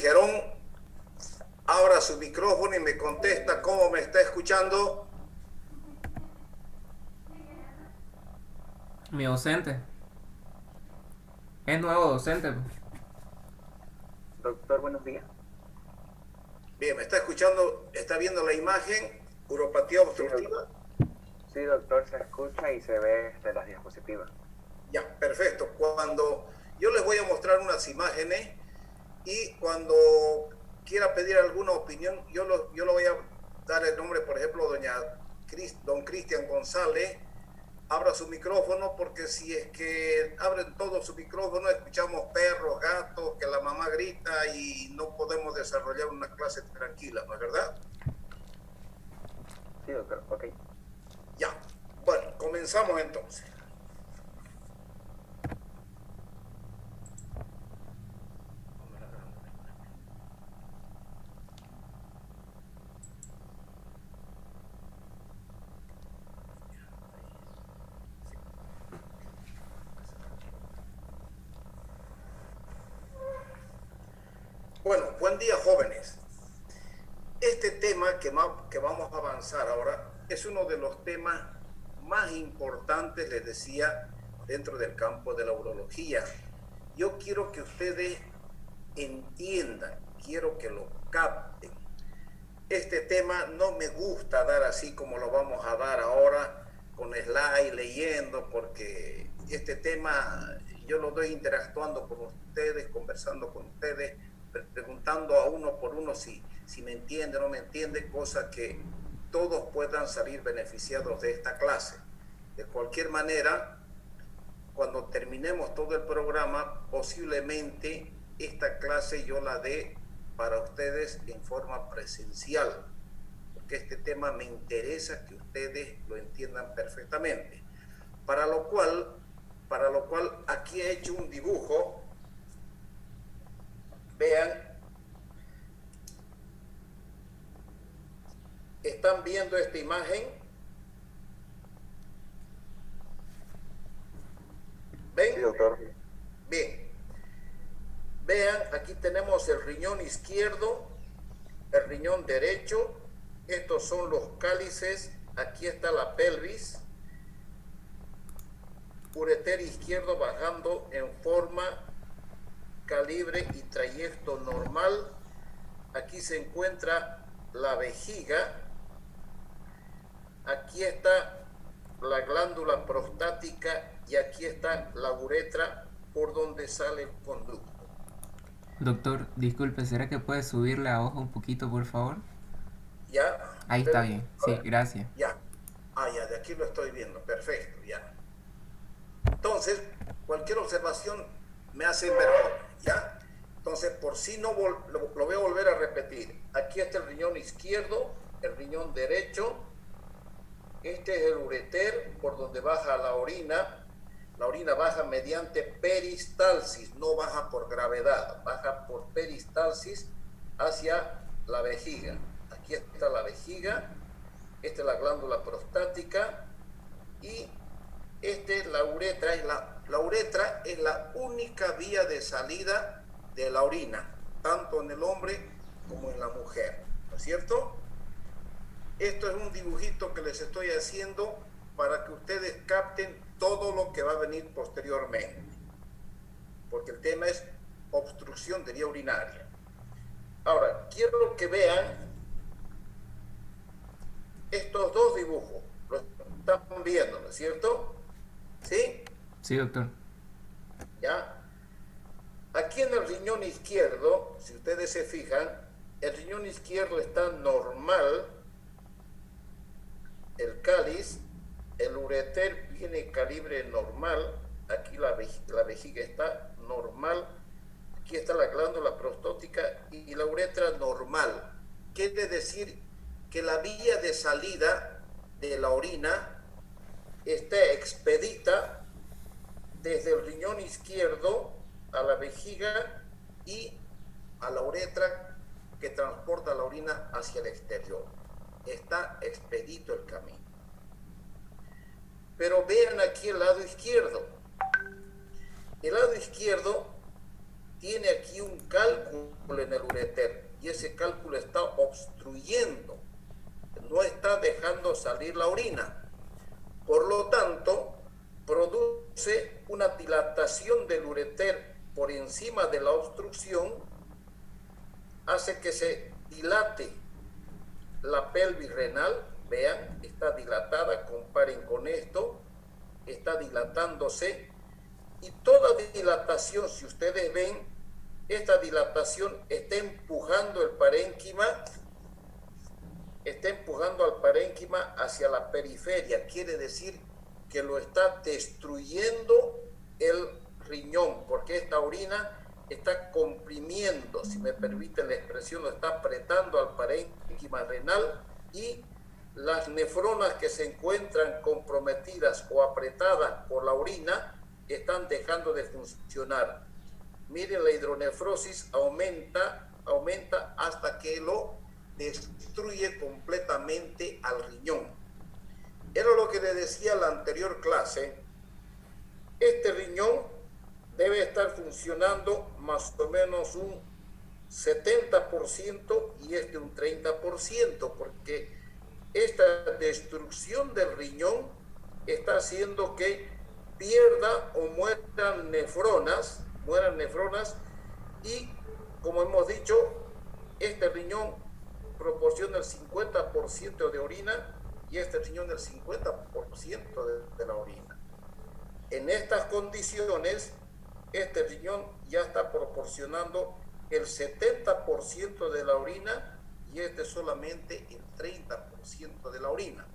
Gerón abra su micrófono y me contesta cómo me está escuchando. Mi docente. Es nuevo docente. Doctor, buenos días. Bien, me está escuchando, está viendo la imagen, uropatía obstructiva. Sí, doctor, se escucha y se ve de las diapositivas. Ya, perfecto. Cuando yo les voy a mostrar unas imágenes y cuando quiera pedir alguna opinión, yo lo voy a dar el nombre, por ejemplo, don Cristian González. Abra su micrófono, porque si es que abren todo su micrófono, escuchamos perros, gatos, que la mamá grita y no podemos desarrollar una clase tranquila, ¿no es verdad? Sí, doctor, ok. Ya, bueno, comenzamos entonces. Bueno, buen día, jóvenes. Este tema que vamos a avanzar ahora es uno de los temas más importantes, les decía, dentro del campo de la urología. Yo quiero que ustedes entiendan, quiero que lo capten. Este tema no me gusta dar así como lo vamos a dar ahora, con slide, leyendo, porque este tema yo lo doy interactuando con ustedes, conversando con ustedes, preguntando a uno por uno si me entiende o no me entiende, cosa que todos puedan salir beneficiados de esta clase. De cualquier manera, cuando terminemos todo el programa, posiblemente esta clase yo la dé para ustedes en forma presencial, porque este tema me interesa que ustedes lo entiendan perfectamente. Para lo cual aquí he hecho un dibujo. Vean, ¿están viendo esta imagen? ¿Ven? Sí, doctor. Bien. Vean, aquí tenemos el riñón izquierdo, el riñón derecho. Estos son los cálices. Aquí está la pelvis. Ureter izquierdo bajando en forma, calibre y trayecto normal. Aquí se encuentra la vejiga. Aquí está la glándula prostática y aquí está la uretra por donde sale el conducto. Doctor, disculpe, ¿será que puede subir la hoja un poquito, por favor? ¿Ya? Ahí está bien. Sí, gracias. Ya. Ya, de aquí lo estoy viendo. Perfecto, ya. Entonces, cualquier observación me hace mejor, ¿ya? Entonces, por si no lo voy a volver a repetir. Aquí está el riñón izquierdo, el riñón derecho. Este es el ureter por donde baja la orina. La orina baja mediante peristalsis, no baja por gravedad, baja por peristalsis hacia la vejiga. Aquí está la vejiga, esta es la glándula prostática y la uretra la uretra es la única vía de salida de la orina, tanto en el hombre como en la mujer, ¿no es cierto? Esto es un dibujito que les estoy haciendo para que ustedes capten todo lo que va a venir posteriormente, porque el tema es obstrucción de vía urinaria. Ahora, quiero que vean estos dos dibujos. Lo están viendo, ¿no es cierto? ¿Sí? Sí, doctor. ¿Ya? Aquí en el riñón izquierdo, si ustedes se fijan, el riñón izquierdo está normal, el cáliz, el ureter viene calibre normal, aquí la vejiga está normal, aquí está la glándula prostática y la uretra normal. Quiere decir que la vía de salida de la orina está expedita desde el riñón izquierdo a la vejiga y a la uretra que transporta la orina hacia el exterior. Está expedito el camino. Pero vean aquí el lado izquierdo. El lado izquierdo tiene aquí un cálculo en el ureter y ese cálculo está obstruyendo, no está dejando salir la orina. Por lo tanto, produce una dilatación del ureter por encima de la obstrucción, hace que se dilate la pelvis renal. Vean, está dilatada, comparen con esto, está dilatándose. Y toda dilatación, si ustedes ven, esta dilatación está empujando el parénquima, está empujando al parénquima hacia la periferia. Quiere decir que lo está destruyendo el riñón, porque esta orina está comprimiendo, si me permite la expresión, lo está apretando al parénquima renal, y las nefronas que se encuentran comprometidas o apretadas por la orina están dejando de funcionar. Miren, la hidronefrosis aumenta hasta que lo destruye completamente al riñón. Era lo que le decía en la anterior clase. Este riñón debe estar funcionando más o menos un 70% y este un 30%, porque esta destrucción del riñón está haciendo que pierda o mueran nefronas, y como hemos dicho, este riñón proporciona el 50% de orina y este riñón el 50% de la orina. En estas condiciones, este riñón ya está proporcionando el 70% de la orina y este solamente el 30% de la orina.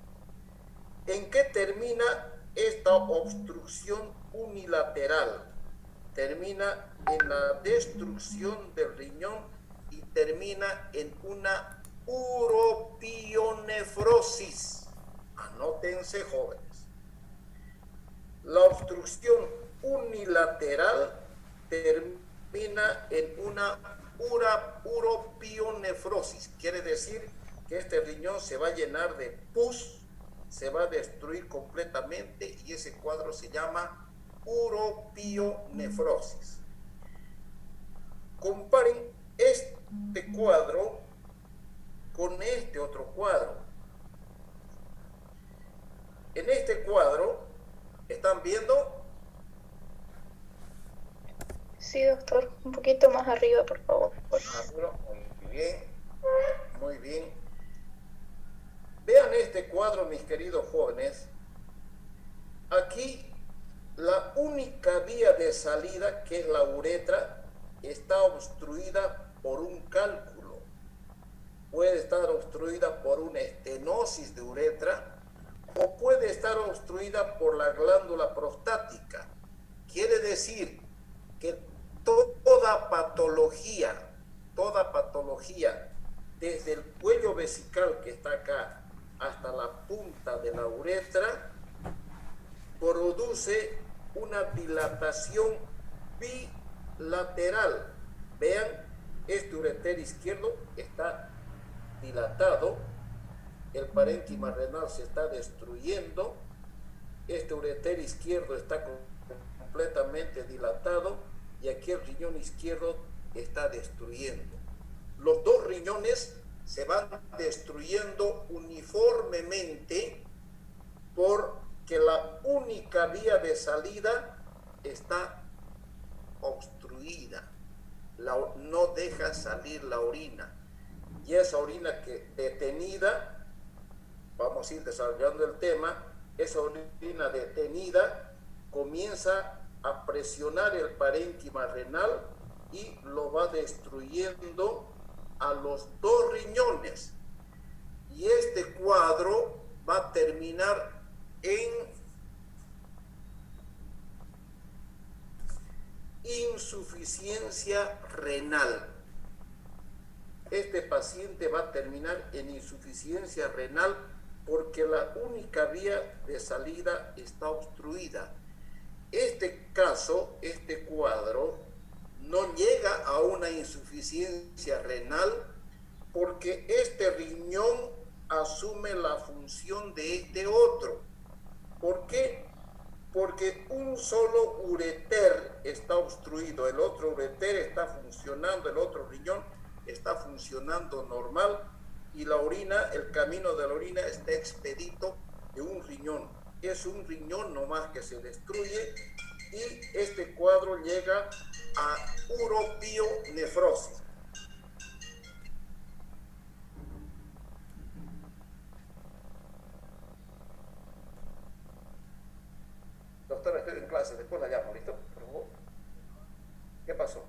¿En qué termina esta obstrucción unilateral? Termina en la destrucción del riñón y termina en una uropionefrosis. Anótense, jóvenes. La obstrucción unilateral termina en una uropionefrosis. Quiere decir que este riñón se va a llenar de pus, se va a destruir completamente y ese cuadro se llama uropionefrosis. Comparen este cuadro con este otro cuadro. En este cuadro, ¿están viendo? Sí, doctor, un poquito más arriba, por favor. Muy bien, muy bien. Vean este cuadro, mis queridos jóvenes. Aquí la única vía de salida, que es la uretra, está obstruida por un cálculo. Puede estar obstruida por una estenosis de uretra o puede estar obstruida por la glándula prostática. Quiere decir que toda patología, desde el cuello vesical que está acá hasta la punta de la uretra, produce una dilatación bilateral. Vean, este ureter izquierdo está dilatado, el parénquima renal se está destruyendo, este ureter izquierdo está completamente dilatado y aquí el riñón izquierdo está destruyendo. Los dos riñones se van destruyendo uniformemente porque la única vía de salida está obstruida, no deja salir la orina, y esa orina que detenida, vamos a ir desarrollando el tema, esa orina detenida comienza a presionar el parénquima renal y lo va destruyendo a los dos riñones, y este cuadro va a terminar en insuficiencia renal. Este paciente va a terminar en insuficiencia renal porque la única vía de salida está obstruida. Este caso, este cuadro, no llega a una insuficiencia renal porque este riñón asume la función de este otro. ¿Por qué? porque un solo ureter está obstruido, el otro ureter está funcionando, el otro riñón está funcionando normal y la orina, el camino de la orina está expedito de un riñón. Es un riñón nomás que se destruye y este cuadro llega a uropionefrosis. Doctora, estoy en clase, después la llamo, ¿listo? Por favor. ¿Qué pasó?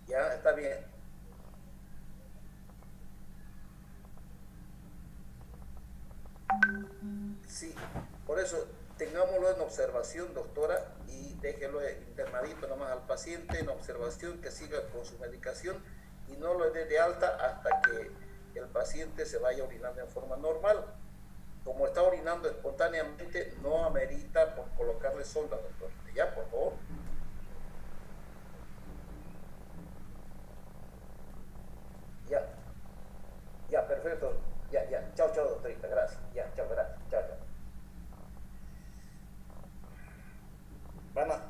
Ya, está bien. Sí, por eso tengámoslo en observación, doctora, y déjelo internadito nomás al paciente en observación, que siga con su medicación y no lo dé de alta hasta que el paciente se vaya orinando en forma normal. Como está orinando espontáneamente, no amerita por colocarle sonda, doctor. Ya, por favor. Ya. Ya, perfecto. Ya, ya. Chao, chao, doctorita. Gracias. Ya, chao, gracias. Chao, chao.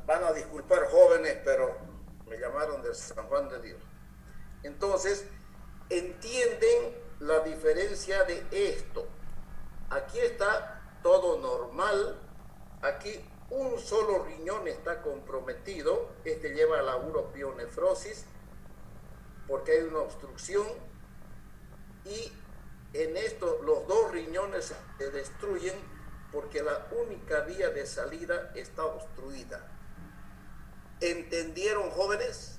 Van a disculpar, jóvenes, pero me llamaron del San Juan de Dios. Entonces, entienden la diferencia de esto. Aquí está todo normal. Aquí un solo riñón está comprometido. Este lleva a la uropionefrosis porque hay una obstrucción. Y en esto los dos riñones se destruyen porque la única vía de salida está obstruida. ¿Entendieron, jóvenes?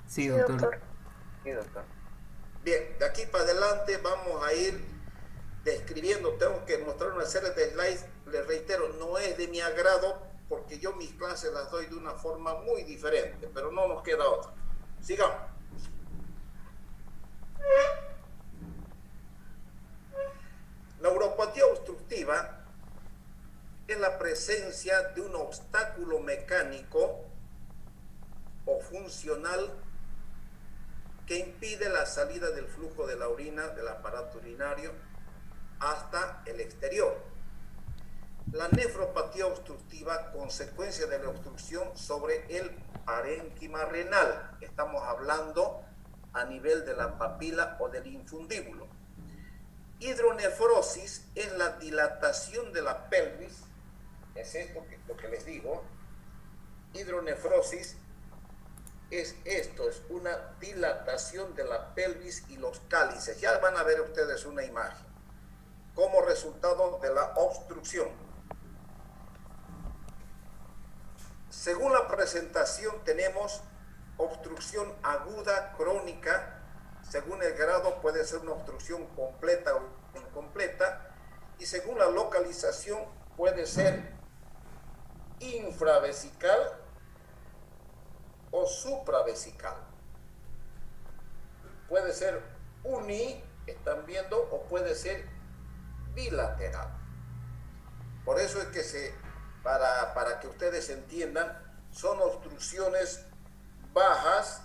Sí, doctor. Sí, doctor. Bien, de aquí para adelante vamos a ir describiendo. Tengo que mostrar una serie de slides. Les reitero, no es de mi agrado porque yo mis clases las doy de una forma muy diferente, pero no nos queda otra. Sigamos. La uropatía obstructiva es la presencia de un obstáculo mecánico o funcional que impide la salida del flujo de la orina del aparato urinario hasta el exterior. La nefropatía obstructiva, consecuencia de la obstrucción sobre el parénquima renal. Estamos hablando a nivel de la papila o del infundíbulo. Hidronefrosis es la dilatación de la pelvis, es esto lo que les digo. Hidronefrosis es esto, es una dilatación de la pelvis y los cálices. Ya van a ver ustedes una imagen como resultado de la obstrucción. Según la presentación tenemos obstrucción aguda crónica. Según el grado puede ser una obstrucción completa o incompleta, y según la localización puede ser infravesical o supravesical. Puede ser están viendo, o puede ser bilateral. Por eso es que para que ustedes entiendan, son obstrucciones bajas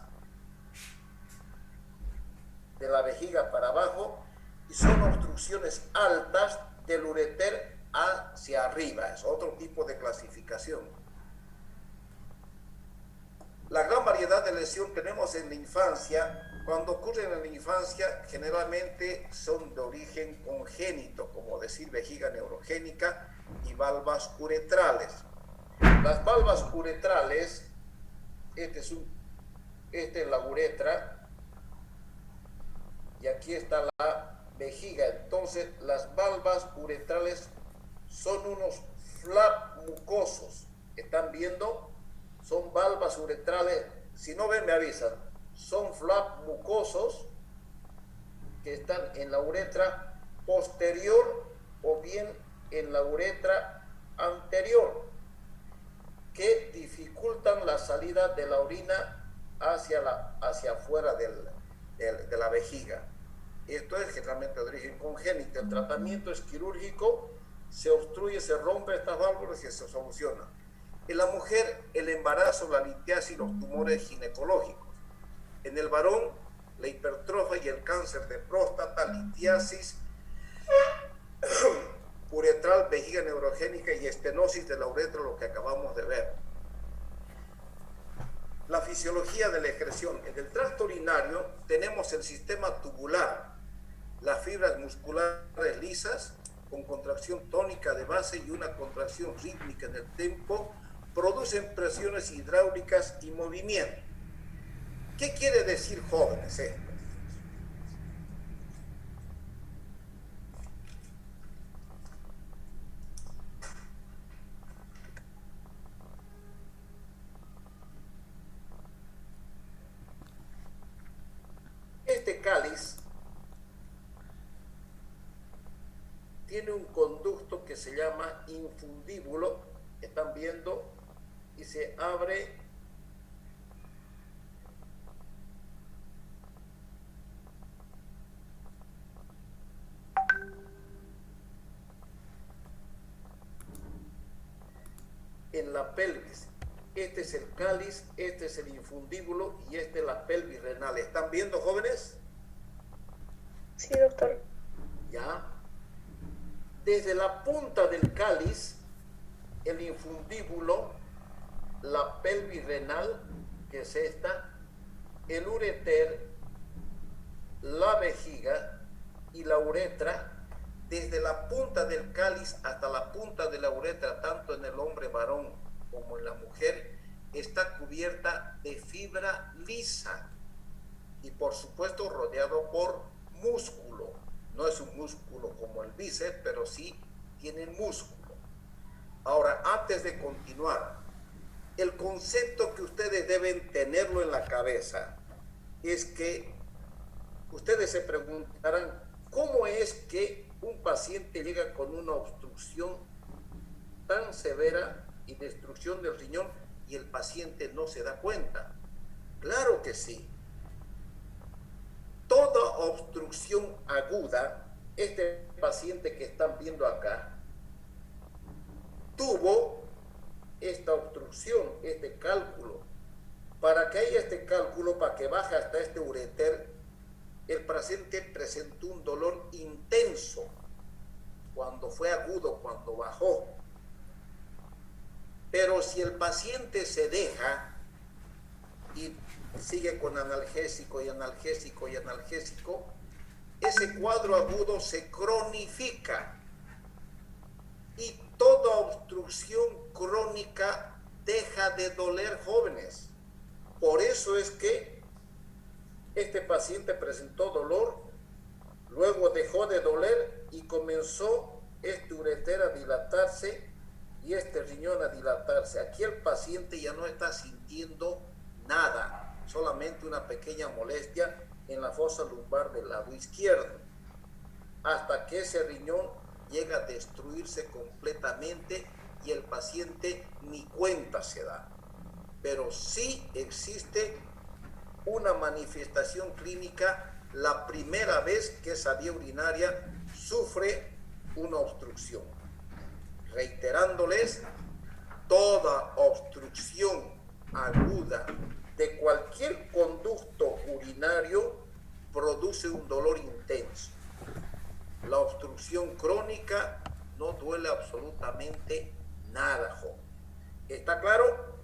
de la vejiga para abajo y son obstrucciones altas del ureter hacia arriba. Es otro tipo de clasificación. La gran variedad de lesión tenemos en la infancia. Cuando ocurren en la infancia, generalmente son de origen congénito, como decir vejiga neurogénica y valvas uretrales. Las valvas uretrales, esta es la uretra, y aquí está la vejiga. Entonces las valvas uretrales son unos flap mucosos. ¿Están viendo? Son valvas uretrales. Si no ven, me avisan. Son flap mucosos que están en la uretra posterior o bien en la uretra anterior, que dificultan la salida de la orina hacia afuera de la vejiga. Esto es generalmente de origen congénito. El tratamiento es quirúrgico, se obstruye, se rompe estas válvulas y se soluciona. En la mujer, el embarazo, la litiasis y los tumores ginecológicos. En el varón, la hipertrofia y el cáncer de próstata, litiasis, uretral, vejiga neurogénica y estenosis de la uretra, lo que acabamos de ver. La fisiología de la excreción. En el tracto urinario tenemos el sistema tubular, las fibras musculares lisas, con contracción tónica de base y una contracción rítmica en el tempo, producen presiones hidráulicas y movimiento. ¿Qué quiere decir, jóvenes, esto? Este cáliz tiene un conducto que se llama infundíbulo, están viendo, y se abre en la pelvis. Este es el cáliz, este es el infundíbulo y este es la pelvis renal. ¿Están viendo, jóvenes? Sí, doctor. Ya. Desde la punta del cáliz, el infundíbulo, la pelvis renal, que es esta, el ureter, la vejiga y la uretra, desde la punta del cáliz hasta la punta de la uretra, tanto en el hombre varón como en la mujer, está cubierta de fibra lisa y por supuesto rodeado por músculo. No es un músculo como el bíceps, pero sí tiene músculo. Ahora, antes de continuar, el concepto que ustedes deben tenerlo en la cabeza es que ustedes se preguntarán, ¿cómo es que un paciente llega con una obstrucción tan severa y destrucción del riñón y el paciente no se da cuenta? Claro que sí. Toda obstrucción aguda, este paciente que están viendo acá, tuvo esta obstrucción, este cálculo. Para que haya este cálculo, para que baje hasta este ureter, el paciente presentó un dolor intenso cuando fue agudo, cuando bajó. Pero si el paciente se deja y sigue con analgésico y analgésico y analgésico, ese cuadro agudo se cronifica y toda obstrucción crónica deja de doler, jóvenes. Por eso es que este paciente presentó dolor, luego dejó de doler y comenzó este ureter a dilatarse y este riñón a dilatarse. Aquí el paciente ya no está sintiendo nada, solamente una pequeña molestia en la fosa lumbar del lado izquierdo, hasta que ese riñón llega a destruirse completamente y el paciente ni cuenta se da. Pero sí existe una manifestación clínica la primera vez que esa vía urinaria sufre una obstrucción. Reiterándoles, toda obstrucción aguda de cualquier conducto urinario produce un dolor intenso. La obstrucción crónica no duele absolutamente nada, joven. ¿Está claro?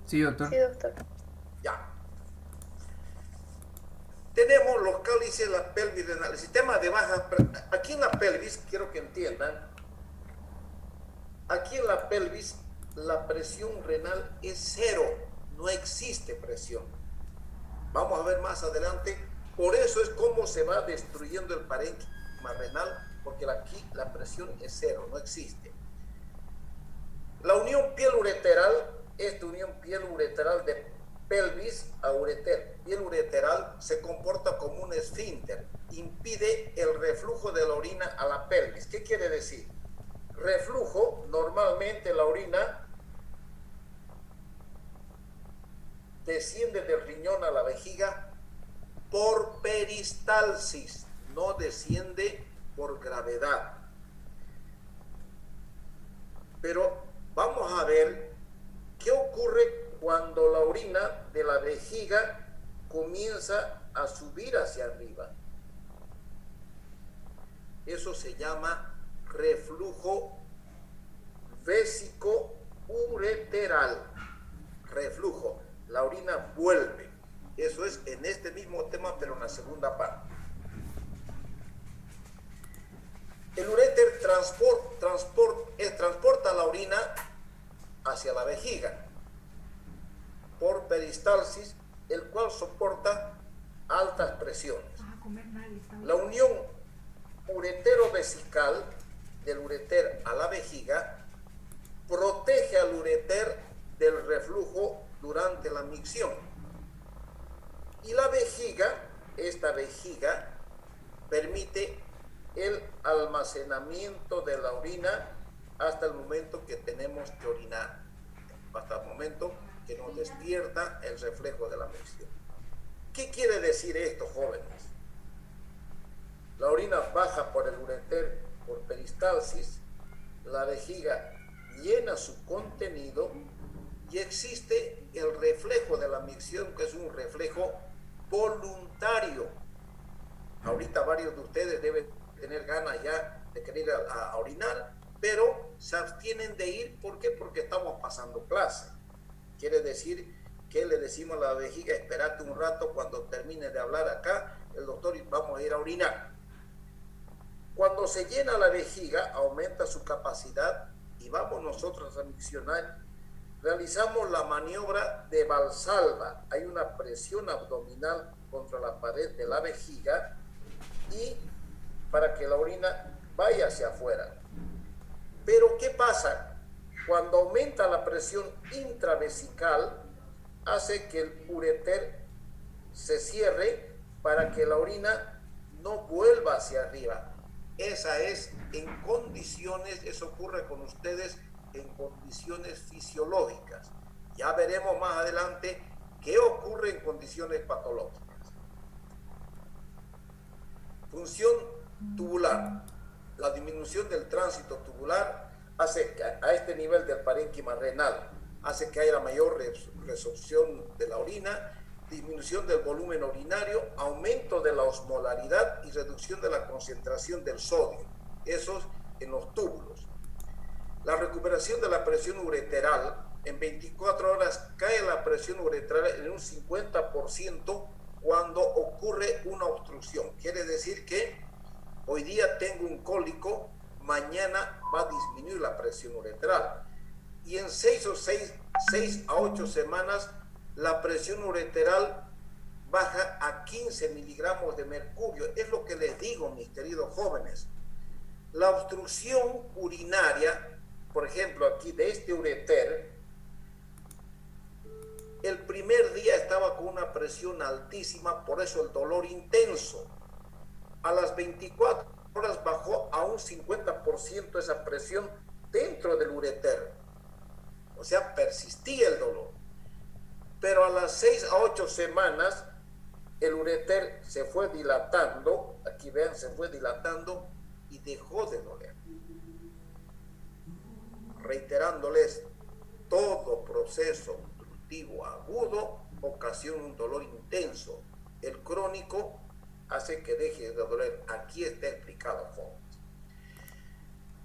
Sí, doctor. Sí, doctor. Ya. Tenemos los cálices, la pelvis renal, el sistema de baja. Aquí en la pelvis, quiero que entiendan, aquí en la pelvis la presión renal es cero, no existe presión. Vamos a ver más adelante. Por eso es como se va destruyendo el parénquima renal, porque aquí la presión es cero, no existe. La unión piel ureteral, esta unión piel ureteral de pelvis a ureter, piel ureteral se comporta como un esfínter, impide el reflujo de la orina a la pelvis. ¿Qué quiere decir? Reflujo, normalmente la orina desciende del riñón a la vejiga por peristalsis, no desciende por gravedad. Pero vamos a ver qué ocurre cuando la orina de la vejiga comienza a subir hacia arriba. Eso se llama reflujo vesicoureteral. Reflujo. La orina vuelve. Eso es en este mismo tema, pero en la segunda parte. El uréter transporta la orina hacia la vejiga por peristalsis, el cual soporta altas presiones. La unión uretero-vesical del ureter a la vejiga protege al ureter del reflujo durante la micción. Y la vejiga, esta vejiga, permite el almacenamiento de la orina hasta el momento que tenemos que orinar, hasta el momento que nos despierta el reflejo de la micción. ¿Qué quiere decir esto, jóvenes? La orina baja por el ureter por peristalsis, la vejiga llena su contenido y existe el reflejo de la micción, que es un reflejo voluntario. Ahorita varios de ustedes deben tener ganas ya de querer ir a orinar, pero se abstienen de ir. ¿Por qué? Porque estamos pasando clase. Quiere decir que le decimos a la vejiga, espérate un rato, cuando termine de hablar acá, el doctor, y vamos a ir a orinar. Cuando se llena la vejiga, aumenta su capacidad y vamos nosotros a miccionar. Realizamos la maniobra de Valsalva. Hay una presión abdominal contra la pared de la vejiga y para que la orina vaya hacia afuera. Pero ¿qué pasa? Cuando aumenta la presión intravesical, hace que el ureter se cierre para que la orina no vuelva hacia arriba. Esa es en condiciones, eso ocurre con ustedes en condiciones fisiológicas. Ya veremos más adelante qué ocurre en condiciones patológicas. Función tubular. La disminución del tránsito tubular hace que a este nivel del parénquima renal hace que haya mayor resorción de la orina, disminución del volumen urinario, aumento de la osmolaridad y reducción de la concentración del sodio. Esos en los túbulos. La recuperación de la presión ureteral. En 24 horas cae la presión ureteral en un 50% cuando ocurre una obstrucción. Quiere decir que hoy día tengo un cólico, mañana va a disminuir la presión ureteral. Y en 6 a 8 semanas la presión ureteral baja a 15 miligramos de mercurio. Es lo que les digo, mis queridos jóvenes. La obstrucción urinaria, por ejemplo, aquí de este ureter, el primer día estaba con una presión altísima, por eso el dolor intenso. A las 24 horas bajó a un 50% esa presión dentro del ureter. O sea, persistía el dolor. Pero a las 6 a 8 semanas, el ureter se fue dilatando, aquí vean, se fue dilatando y dejó de doler. Reiterándoles, todo proceso obstructivo agudo ocasiona un dolor intenso. El crónico hace que deje de doler. Aquí está explicado, jóvenes.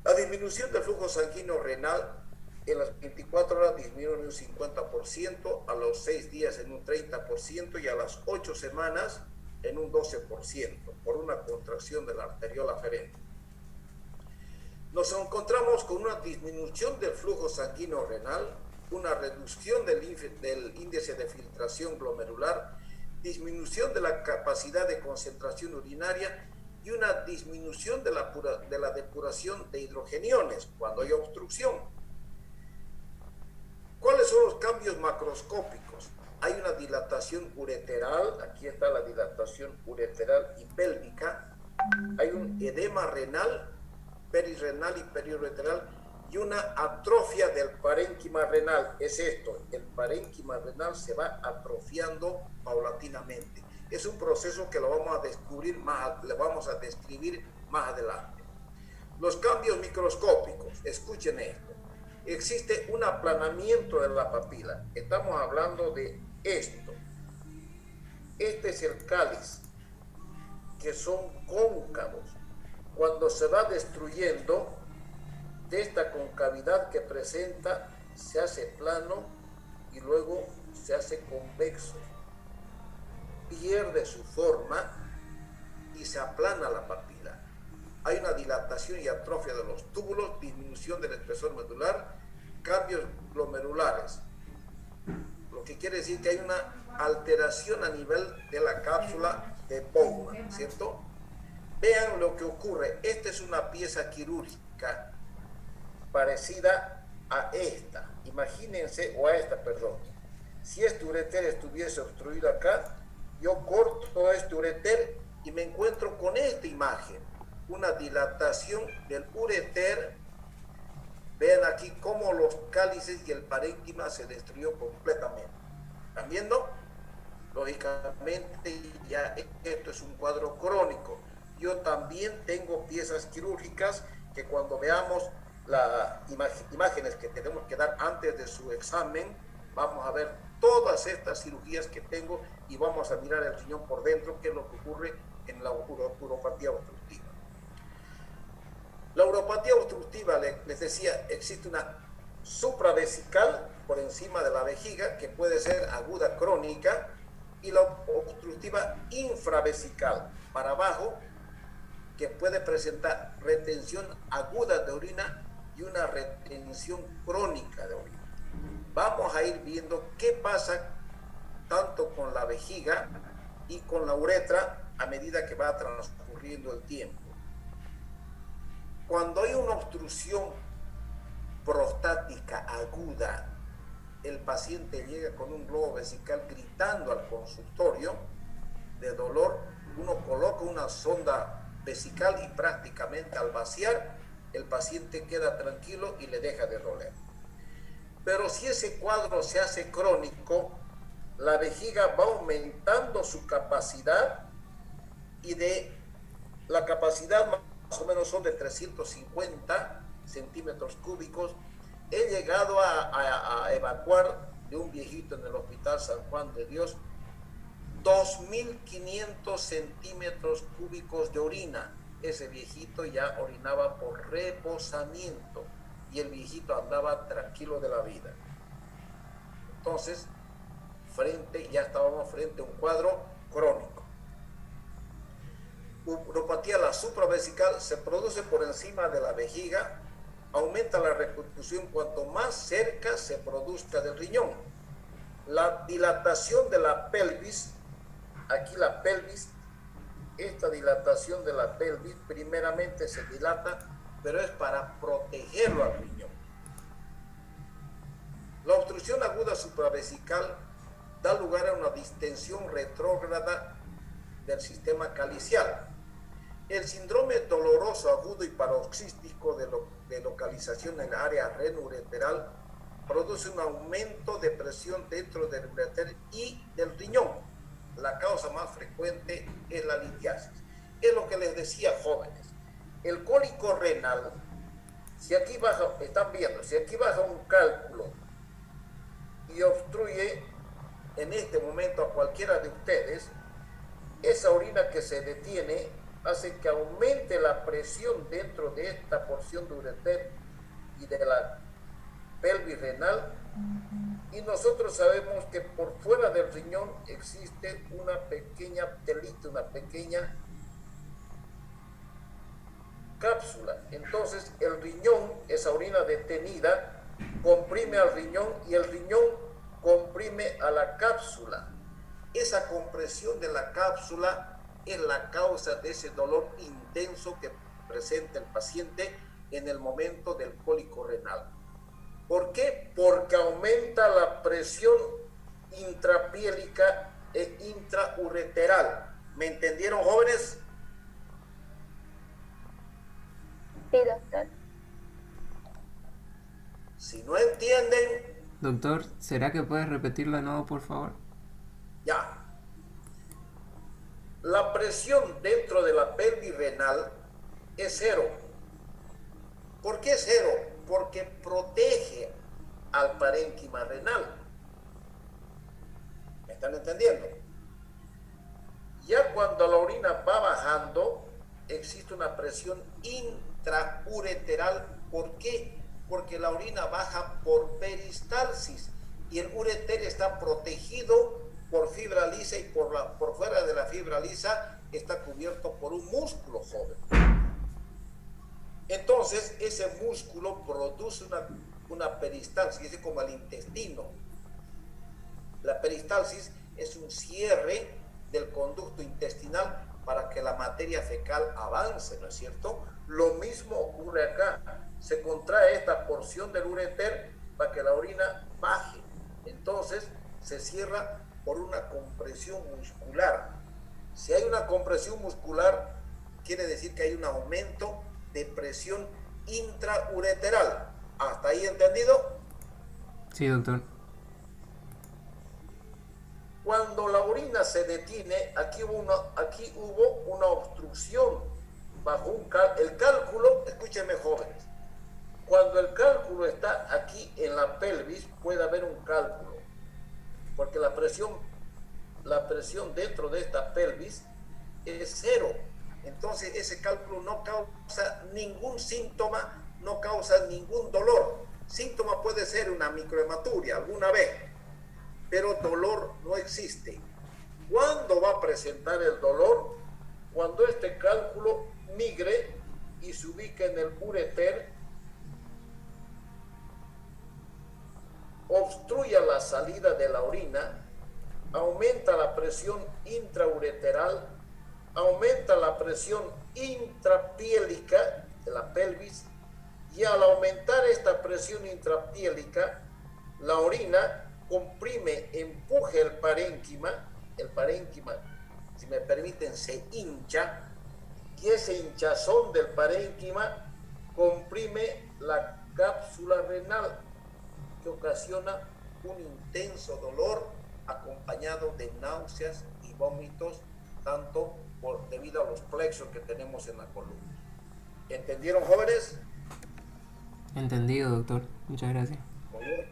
La disminución del flujo sanguíneo renal en las 24 horas disminuye en un 50%, a los 6 días en un 30% y a las 8 semanas en un 12% por una contracción de la arteriola aferente. Nos encontramos con una disminución del flujo sanguíneo renal, una reducción del índice de filtración glomerular, disminución de la capacidad de concentración urinaria y una disminución de la depuración de hidrogeniones cuando hay obstrucción. ¿Cuáles son los cambios macroscópicos? Hay una dilatación ureteral, aquí está la dilatación ureteral y pélvica, hay un edema renal, perirrenal y periureteral y una atrofia del parénquima renal. Es esto, el parénquima renal se va atrofiando paulatinamente. Es un proceso que lo vamos a descubrir le vamos a describir más adelante. Los cambios microscópicos, escuchen esto. Existe un aplanamiento de la papila. Estamos hablando de esto. Este es el cáliz, que son cóncavos. Cuando se va destruyendo, de esta concavidad que presenta, se hace plano y luego se hace convexo. Pierde su forma y se aplana la papila. Hay una dilatación y atrofia de los túbulos, disminución del espesor medular, cambios glomerulares. Lo que quiere decir que hay una alteración a nivel de la cápsula de Bowman, ¿cierto? Vean lo que ocurre. Esta es una pieza quirúrgica parecida a esta. Imagínense, o a esta, perdón. Si este ureter estuviese obstruido acá, yo corto este ureter y me encuentro con esta imagen. Una dilatación del ureter. Vean aquí cómo los cálices y el parénquima se destruyó completamente. ¿Están viendo? Lógicamente ya esto es un cuadro crónico. Yo también tengo piezas quirúrgicas que cuando veamos las imágenes que tenemos que dar antes de su examen, vamos a ver todas estas cirugías que tengo y vamos a mirar el riñón por dentro, que es lo que ocurre en la uropatía obstructiva. La uropatía obstructiva, les decía, existe una supravesical por encima de la vejiga, que puede ser aguda crónica, y la obstructiva infravesical para abajo, que puede presentar retención aguda de orina y una retención crónica de orina. Vamos a ir viendo qué pasa tanto con la vejiga y con la uretra a medida que va transcurriendo el tiempo. Cuando hay una obstrucción prostática aguda, el paciente llega con un globo vesical gritando al consultorio de dolor. Uno coloca una sonda vesical y prácticamente al vaciar, el paciente queda tranquilo y le deja de doler. Pero si ese cuadro se hace crónico, la vejiga va aumentando su capacidad, y de la capacidad más o menos son de 350 centímetros cúbicos. He llegado a evacuar de un viejito en el Hospital San Juan de Dios 2.500 centímetros cúbicos de orina. Ese viejito ya orinaba por reposamiento y el viejito andaba tranquilo de la vida. Entonces, ya estábamos frente a un cuadro crónico. Uropatía, la supravesical, se produce por encima de la vejiga, aumenta la repercusión cuanto más cerca se produzca del riñón. La dilatación de la pelvis, aquí la pelvis, esta dilatación de la pelvis primeramente se dilata, pero es para protegerlo al riñón. La obstrucción aguda supravesical da lugar a una distensión retrógrada del sistema calicial. El síndrome doloroso agudo y paroxístico de localización en el área renoureteral produce un aumento de presión dentro del ureter y del riñón. La causa más frecuente es la litiasis. Es lo que les decía, jóvenes. El cólico renal, si aquí baja, están viendo, si aquí baja un cálculo y obstruye en este momento a cualquiera de ustedes, esa orina que se detiene hace que aumente la presión dentro de esta porción de ureter y de la pelvis renal, y nosotros sabemos que por fuera del riñón existe una pequeña telita, una pequeña cápsula. Entonces el riñón, esa orina detenida, comprime al riñón y el riñón comprime a la cápsula. Esa compresión de la cápsula es la causa de ese dolor intenso que presenta el paciente en el momento del cólico renal. ¿Por qué? Porque aumenta la presión intrapiélica e intraureteral. ¿Me entendieron, jóvenes? Sí, doctor. Si no entienden... Doctor, ¿será que puedes repetirlo de nuevo, por favor? Ya. La presión dentro de la pelvis renal es cero. ¿Por qué es cero? Porque protege al parénquima renal. ¿Me están entendiendo? Ya cuando la orina va bajando, existe una presión intraureteral. ¿Por qué? Porque la orina baja por peristalsis y el ureter está protegido por fibra lisa y por fuera de la fibra lisa está cubierto por un músculo, joven. Entonces, ese músculo produce una peristalsis, es como el intestino. La peristalsis es un cierre del conducto intestinal para que la materia fecal avance, ¿no es cierto? Lo mismo ocurre acá. Se contrae esta porción del ureter para que la orina baje. Entonces, se cierra por una compresión muscular. Si hay una compresión muscular, quiere decir que hay un aumento de presión intraureteral. ¿Hasta ahí entendido? Sí, doctor. Cuando la orina se detiene, aquí hubo una obstrucción bajo el cálculo. Escúchenme, jóvenes. Cuando el cálculo está aquí en la pelvis, puede haber un cálculo, porque la presión dentro de esta pelvis es cero. Entonces ese cálculo no causa ningún síntoma, no causa ningún dolor. Síntoma puede ser una microhematuria alguna vez, pero dolor no existe. ¿Cuándo va a presentar el dolor? Cuando este cálculo migre y se ubique en el ureter, obstruya la salida de la orina, aumenta la presión intraureteral, aumenta la presión intrapiélica de la pelvis, y al aumentar esta presión intrapiélica, la orina comprime, empuje el parénquima, si me permiten, se hincha, y ese hinchazón del parénquima comprime la cápsula renal, que ocasiona un intenso dolor acompañado de náuseas y vómitos, tanto debido a los plexos que tenemos en la columna. ¿Entendieron, jóvenes? Entendido, doctor. Muchas gracias. Muy bien.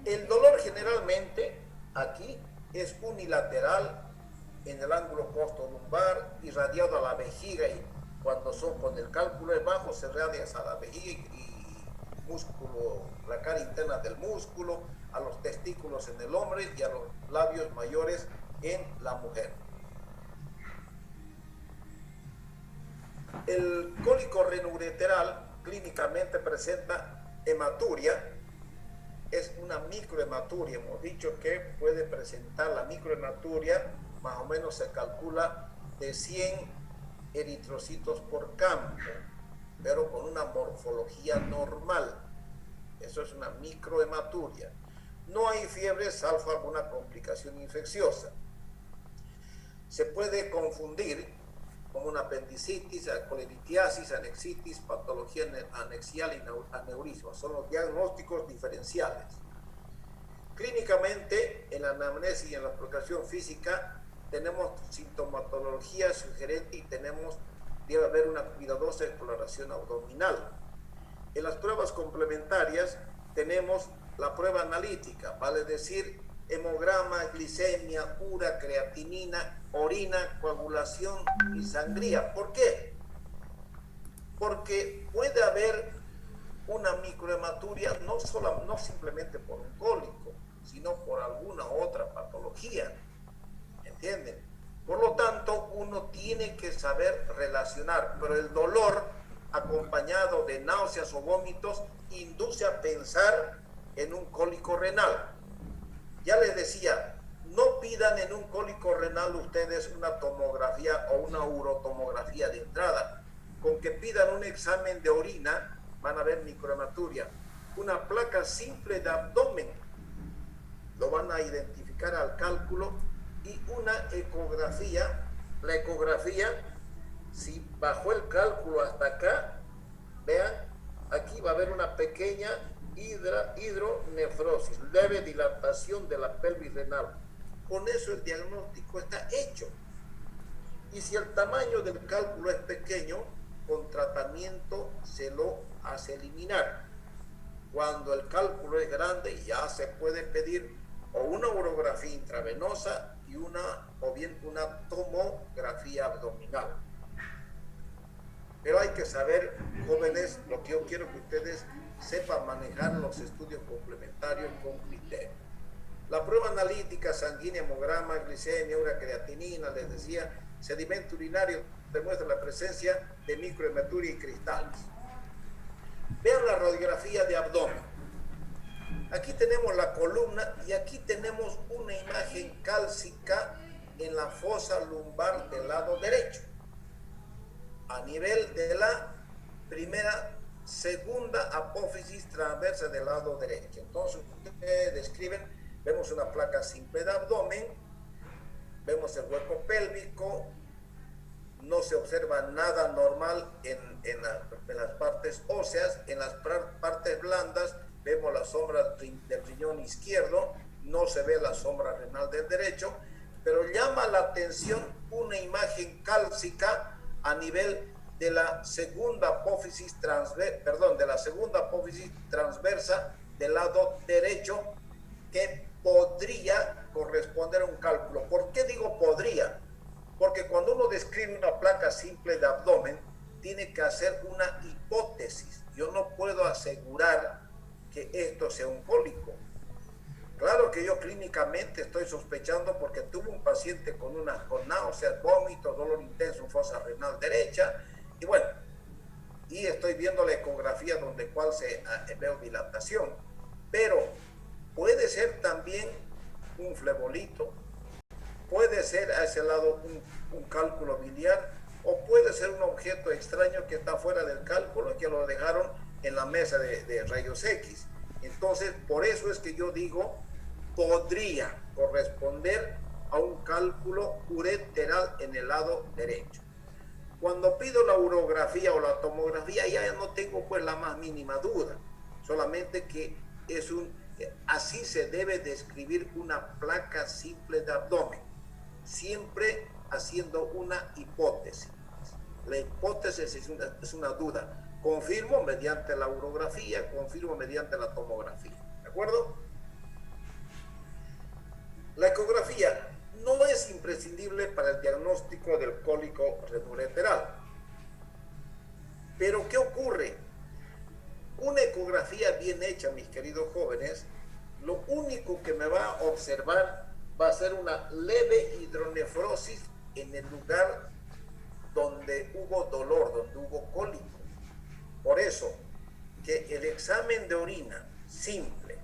El dolor generalmente aquí es unilateral en el ángulo costolumbar, irradiado a la vejiga, y cuando el cálculo es bajo se irradia a la vejiga y músculo, la cara interna del músculo, a los testículos en el hombre y a los labios mayores en la mujer. El cólico renoureteral clínicamente presenta hematuria, es una microhematuria. Hemos dicho que puede presentar la microhematuria, más o menos se calcula de 100 eritrocitos por campo, pero con una morfología normal. Eso es una microhematuria. No hay fiebre salvo alguna complicación infecciosa. Se puede confundir con una apendicitis, colelitiasis, anexitis, patología anexial y aneurisma. Son los diagnósticos diferenciales. Clínicamente, en la anamnesis y en la exploración física, tenemos sintomatología sugerente y debe haber una cuidadosa exploración abdominal. En las pruebas complementarias tenemos la prueba analítica, vale decir hemograma, glicemia, ura, creatinina, orina, coagulación y sangría. ¿Por qué? Porque puede haber una microhematuria no simplemente por un cólico, sino por alguna otra patología. ¿Entienden? Por lo tanto, uno tiene que saber relacionar, pero el dolor acompañado de náuseas o vómitos induce a pensar en un cólico renal. Ya les decía, no pidan en un cólico renal ustedes una tomografía o una urotomografía de entrada. Con que pidan un examen de orina, van a ver microhematuria. Una placa simple de abdomen, lo van a identificar al cálculo, y una ecografía. La ecografía, si bajó el cálculo hasta acá, vean, aquí va a haber una pequeña hidronefrosis, leve dilatación de la pelvis renal. Con eso el diagnóstico está hecho. Y si el tamaño del cálculo es pequeño, con tratamiento se lo hace eliminar. Cuando el cálculo es grande, ya se puede pedir o una urografía intravenosa o bien una tomografía abdominal. Pero hay que saber, jóvenes, lo que yo quiero que ustedes sepan manejar los estudios complementarios con criterio. La prueba analítica, sanguínea, hemograma, glicemia, creatinina, les decía, sedimento urinario, demuestra la presencia de microhematuria y cristales. Vean la radiografía de abdomen. Aquí tenemos la columna y aquí tenemos una imagen cálcica en la fosa lumbar del lado derecho, a nivel de la segunda apófisis transversa del lado derecho. Entonces, ustedes describen, vemos una placa simple de abdomen, vemos el hueco pélvico, no se observa nada normal en las partes óseas, en las partes blandas vemos la sombra del riñón izquierdo, no se ve la sombra renal del derecho, pero llama la atención una imagen cálcica a nivel de la segunda apófisis transversa del lado derecho, que podría corresponder a un cálculo. ¿Por qué digo podría? Porque cuando uno describe una placa simple de abdomen, tiene que hacer una hipótesis. Yo no puedo asegurar que esto sea un cólico. Claro que yo clínicamente estoy sospechando porque tuve un paciente con náuseas, vómitos, dolor intenso en fosa renal derecha, y bueno, y estoy viendo la ecografía donde veo dilatación, pero puede ser también un flebolito, puede ser a ese lado un cálculo biliar, o puede ser un objeto extraño que está fuera del cálculo y que lo dejaron en la mesa de rayos X. Entonces, por eso es que yo digo, podría corresponder a un cálculo ureteral en el lado derecho. Cuando pido la urografía o la tomografía, ya no tengo pues la más mínima duda, solamente que así se debe describir una placa simple de abdomen, siempre haciendo una hipótesis. La hipótesis es una duda. Confirmo mediante la urografía, confirmo mediante la tomografía. ¿De acuerdo? La ecografía no es imprescindible para el diagnóstico del cólico renoureteral. Pero ¿qué ocurre? Una ecografía bien hecha, mis queridos jóvenes, lo único que me va a observar va a ser una leve hidronefrosis en el lugar donde hubo dolor, donde hubo cólico. Por eso, que el examen de orina simple,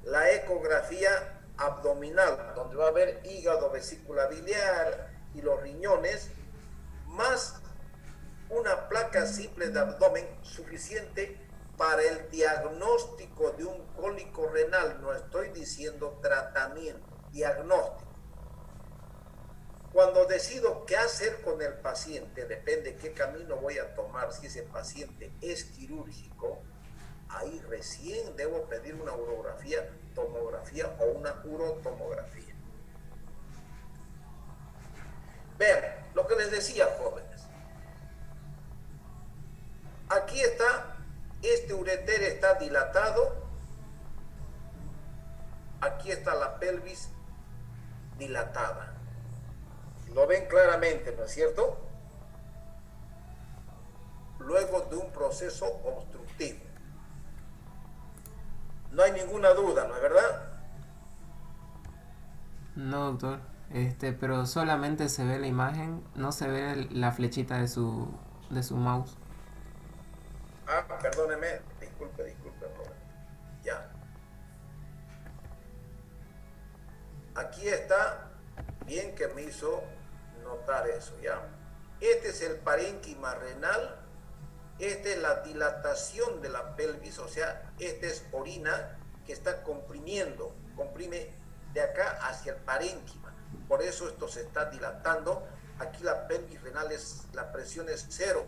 la ecografía abdominal, donde va a haber hígado, vesícula biliar y los riñones, más una placa simple de abdomen suficiente para el diagnóstico de un cólico renal. No estoy diciendo tratamiento, diagnóstico. Cuando decido qué hacer con el paciente, depende qué camino voy a tomar. Si ese paciente es quirúrgico, ahí recién debo pedir una urografía, tomografía o una urotomografía. Vean, lo que les decía, jóvenes. Aquí está, este ureter está dilatado. Aquí está la pelvis dilatada. Lo ven claramente, ¿no es cierto? Luego de un proceso obstructivo. No hay ninguna duda, ¿no es verdad? No, doctor. Pero solamente se ve la imagen, no se ve la flechita de su mouse. Perdóneme, disculpe, Robert. Ya. Aquí está, bien que me hizo notar eso, ¿ya? Este es el parénquima renal, esta es la dilatación de la pelvis, o sea, esta es orina que está comprime de acá hacia el parénquima, por eso esto se está dilatando. Aquí la pelvis renal la presión es 0.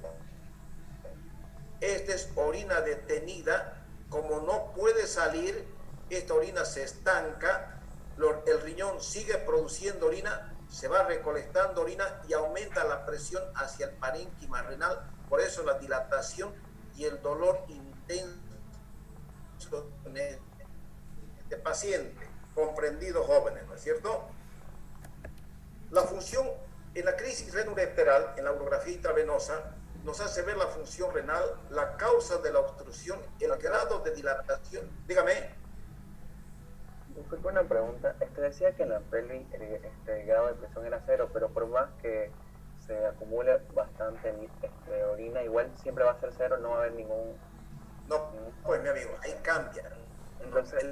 Esta es orina detenida, como no puede salir, esta orina se estanca, el riñón sigue produciendo orina, se va recolectando orina y aumenta la presión hacia el parénquima renal. Por eso la dilatación y el dolor intenso en este paciente. comprendido, jóvenes, ¿no es cierto? La función en la crisis renoureteral, en la urografía intravenosa, nos hace ver la función renal, la causa de la obstrucción, el grado de dilatación. Dígame. Disculpe una pregunta. Decía que en la pelvis el grado de presión era 0, pero por más que se acumule bastante orina, igual siempre va a ser 0, no va a haber ningún... No, pues mi amigo, ahí cambia. Entonces,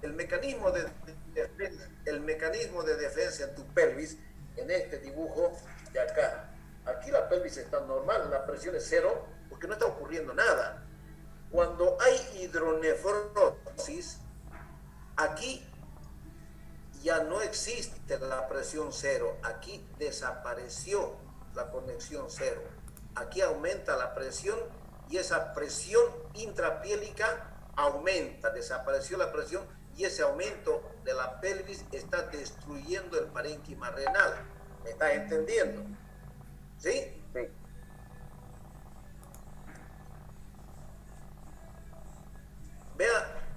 el mecanismo de defensa en tu pelvis, en este dibujo de acá, aquí la pelvis está normal, la presión es 0, porque no está ocurriendo nada. Cuando hay hidronefrosis, aquí ya no existe la presión 0, aquí desapareció la conexión 0, aquí aumenta la presión y esa presión intrapiélica aumenta, desapareció la presión y ese aumento de la pelvis está destruyendo el parénquima renal. ¿Me estás entendiendo? ¿Sí? sí.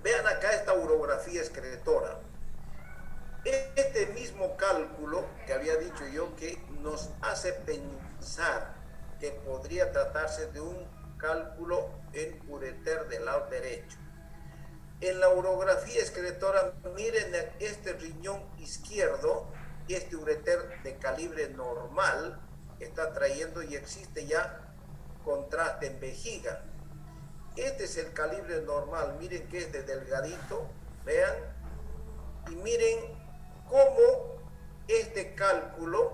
Vean acá esta urografía excretora. Este mismo cálculo que había dicho yo que nos hace pensar que podría tratarse de un cálculo en ureter del lado derecho. En la urografía excretora, miren este riñón izquierdo, este ureter de calibre normal está trayendo y existe ya contraste en vejiga. Este es el calibre normal, miren que es de delgadito, vean, y miren cómo este cálculo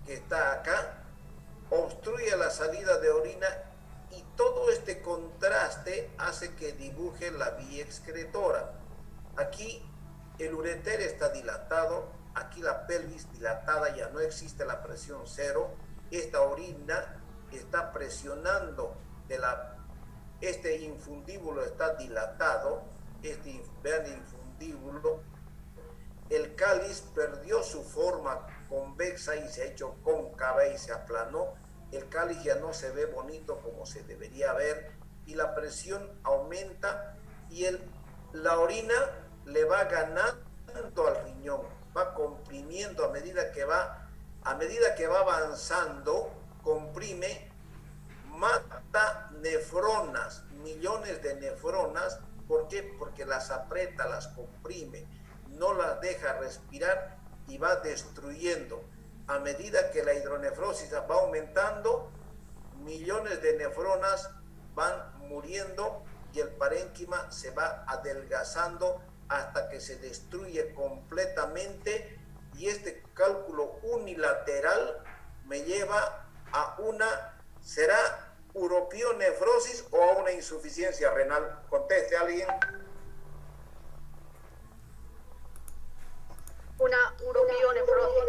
que está acá obstruye la salida de orina y todo este contraste hace que dibuje la vía excretora. Aquí el ureter está dilatado, aquí la pelvis dilatada, ya no existe la presión 0, esta orina está presionando este infundíbulo está dilatado, vean el infundíbulo, el cáliz perdió su forma convexa y se ha hecho cóncava y se aplanó, el cáliz ya no se ve bonito como se debería ver y la presión aumenta y la orina le va ganando al riñón, va comprimiendo a medida que va avanzando, comprime, mata nefronas, millones de nefronas. ¿Por qué? Porque las aprieta, las comprime, no las deja respirar y va destruyendo. A medida que la hidronefrosis va aumentando, millones de nefronas van muriendo y el parénquima se va adelgazando hasta que se destruye completamente y este cálculo unilateral me lleva a ¿será uropionefrosis o a una insuficiencia renal? Conteste alguien. Una uropionefrosis.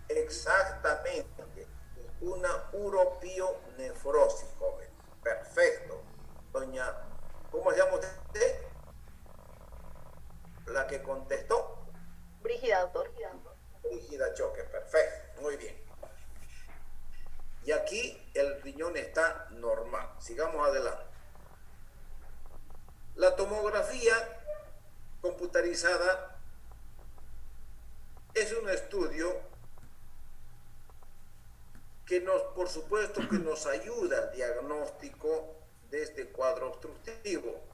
Exactamente, una uropionefrosis, joven. Perfecto. Doña, ¿cómo se llama usted? La que contestó. Brígida, doctor. Brígida Choque, perfecto, muy bien. Y aquí el riñón está normal. Sigamos adelante. La tomografía computarizada es un estudio que por supuesto que nos ayuda al diagnóstico de este cuadro obstructivo.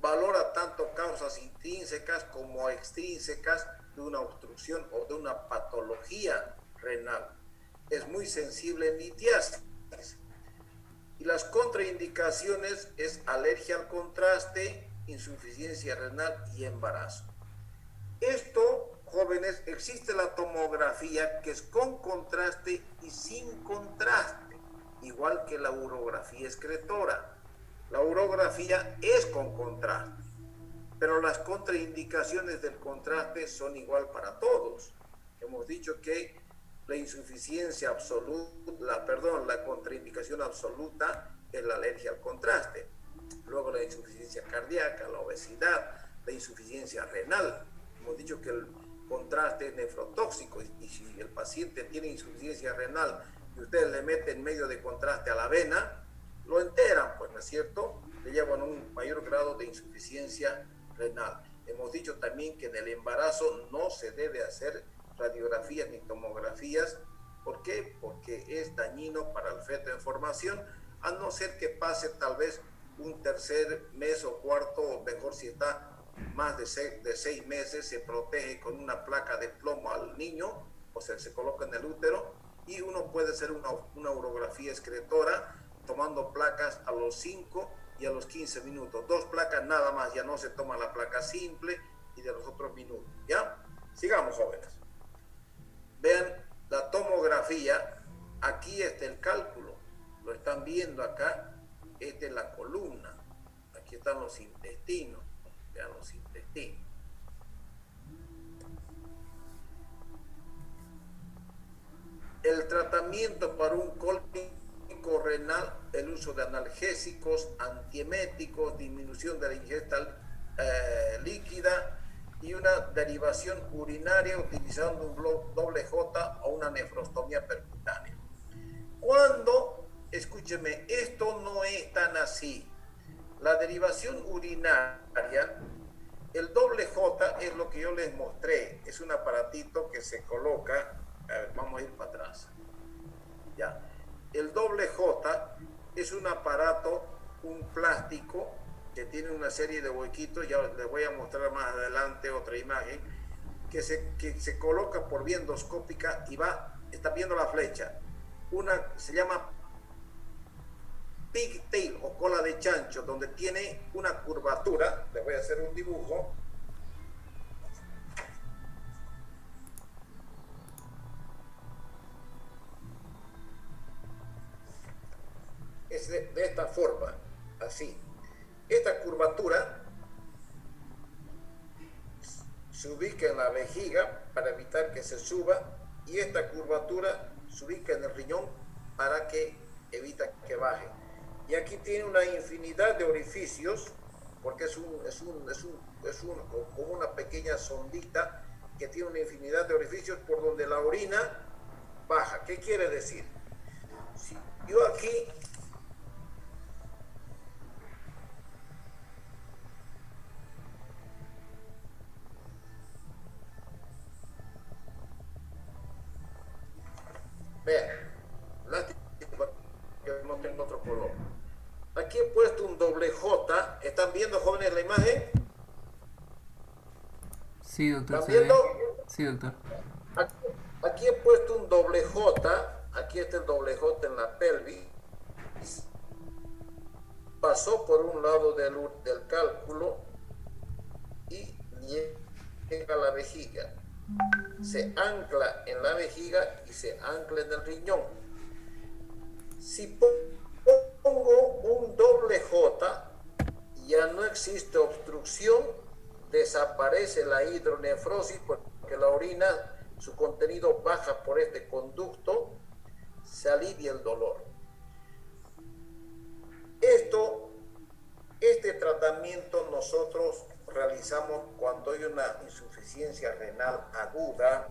Valora tanto causas intrínsecas como extrínsecas de una obstrucción o de una patología renal. Es muy sensible en litiasis. Y las contraindicaciones es alergia al contraste, insuficiencia renal y embarazo. Esto, jóvenes, existe la tomografía que es con contraste y sin contraste, igual que la urografía excretora. La urografía es con contraste, pero las contraindicaciones del contraste son igual para todos. Hemos dicho que la insuficiencia absoluta, la contraindicación absoluta es la alergia al contraste. Luego la insuficiencia cardíaca, la obesidad, la insuficiencia renal. Hemos dicho que el contraste es nefrotóxico y si el paciente tiene insuficiencia renal y ustedes le meten medio de contraste a la vena, lo enteran, pues, ¿no es cierto? Le llevan un mayor grado de insuficiencia renal. Hemos dicho también que en el embarazo no se debe hacer radiografías ni tomografías. ¿Por qué? Porque es dañino para el feto en formación, a no ser que pase tal vez un tercer mes o cuarto, o mejor si está más de 6 meses, se protege con una placa de plomo al niño, o sea, se coloca en el útero, y uno puede hacer una urografía excretora tomando placas a los 5 y a los 15 minutos. 2 placas nada más, ya no se toma la placa simple y de los otros minutos. ¿Ya? Sigamos, jóvenes. Vean la tomografía. Aquí está el cálculo. Lo están viendo acá. Esta es la columna. Aquí están los intestinos. Vean los intestinos. El tratamiento para un cólico renal, el uso de analgésicos, antieméticos, disminución de la ingesta líquida y una derivación urinaria utilizando un doble J o una nefrostomía percutánea. Cuando, escúcheme, esto no es tan así. La derivación urinaria, el doble J es lo que yo les mostré, es un aparatito que se coloca. A ver, vamos a ir para atrás. Ya. El doble J es un aparato, un plástico que tiene una serie de huequitos. Ya les voy a mostrar más adelante otra imagen que se coloca por vía endoscópica y está viendo la flecha. Se llama pigtail o cola de chancho, donde tiene una curvatura. Les voy a hacer un dibujo. Es de esta forma, así. Esta curvatura se ubica en la vejiga para evitar que se suba, y esta curvatura se ubica en el riñón para que evita que baje. Y aquí tiene una infinidad de orificios, porque es como una pequeña sondita que tiene una infinidad de orificios por donde la orina baja. ¿Qué quiere decir? Si yo aquí vean, lástima que no tengo otro color. Aquí he puesto un doble J. ¿Están viendo, jóvenes, la imagen? Sí, doctor. ¿Están viendo? Sí, doctor. Aquí he puesto un doble J. Aquí está el doble J en la pelvis. Pasó por un lado del cálculo y llega a la vejiga. Se ancla en la vejiga y se ancla en el riñón. Si pongo un doble J, ya no existe obstrucción, desaparece la hidronefrosis porque la orina, su contenido baja por este conducto, se alivia el dolor. Este tratamiento nosotros realizamos cuando hay una insuficiencia renal aguda,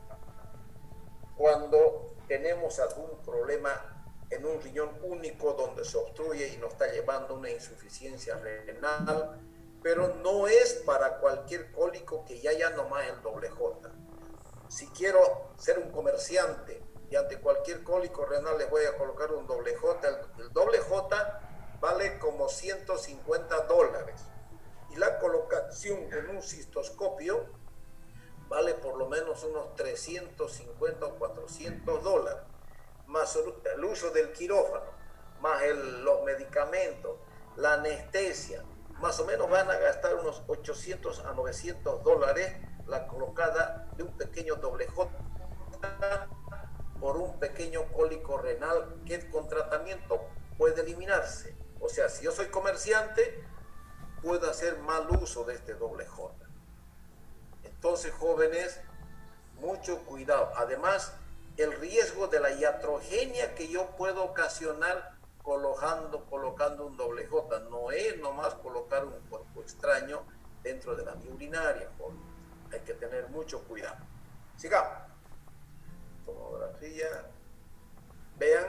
cuando tenemos algún problema en un riñón único donde se obstruye y nos está llevando a una insuficiencia renal, pero no es para cualquier cólico que ya nomás el doble J. Si quiero ser un comerciante y ante cualquier cólico renal les voy a colocar un doble J, el doble J vale como $150. Y la colocación en un cistoscopio vale por lo menos unos $350 o $400, más el uso del quirófano, más los medicamentos, la anestesia. Más o menos van a gastar unos $800 a $900 la colocada de un pequeño doble J por un pequeño cólico renal que con tratamiento puede eliminarse. O sea, si yo soy comerciante, puedo hacer mal uso de este doble J. Entonces, jóvenes, mucho cuidado. Además, el riesgo de la iatrogenia que yo puedo ocasionar colocando un doble J. No es nomás colocar un cuerpo extraño dentro de la vía urinaria, jóvenes. Hay que tener mucho cuidado. Sigamos. Tomografía. Vean,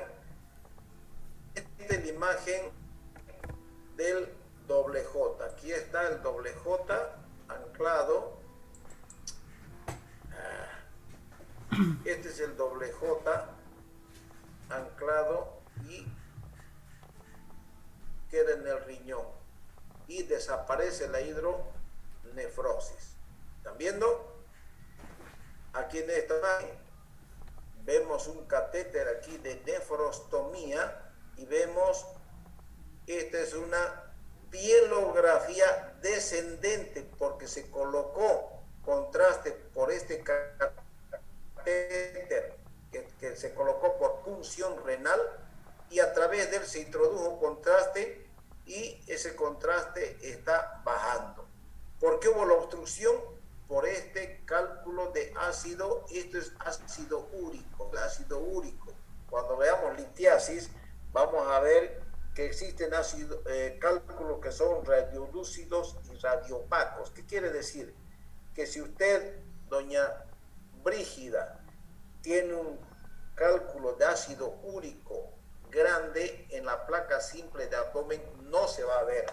esta es la imagen del doble J. Aquí está el doble J anclado anclado. Este es el doble J anclado y queda en el riñón y desaparece la hidronefrosis. ¿Están viendo? Aquí en esta imagen vemos un catéter aquí de nefrostomía y vemos, esta es una pielografía descendente porque se colocó contraste por este catéter que se colocó por punción renal y a través de él se introdujo contraste y ese contraste está bajando. ¿Por qué hubo la obstrucción? Por este cálculo de ácido. Esto es ácido úrico, el ácido úrico. Cuando veamos litiasis vamos a ver que existen cálculos que son radiolúcidos y radiopacos. ¿Qué quiere decir? Que si usted, doña Brígida, tiene un cálculo de ácido úrico grande en la placa simple de abdomen, no se va a ver.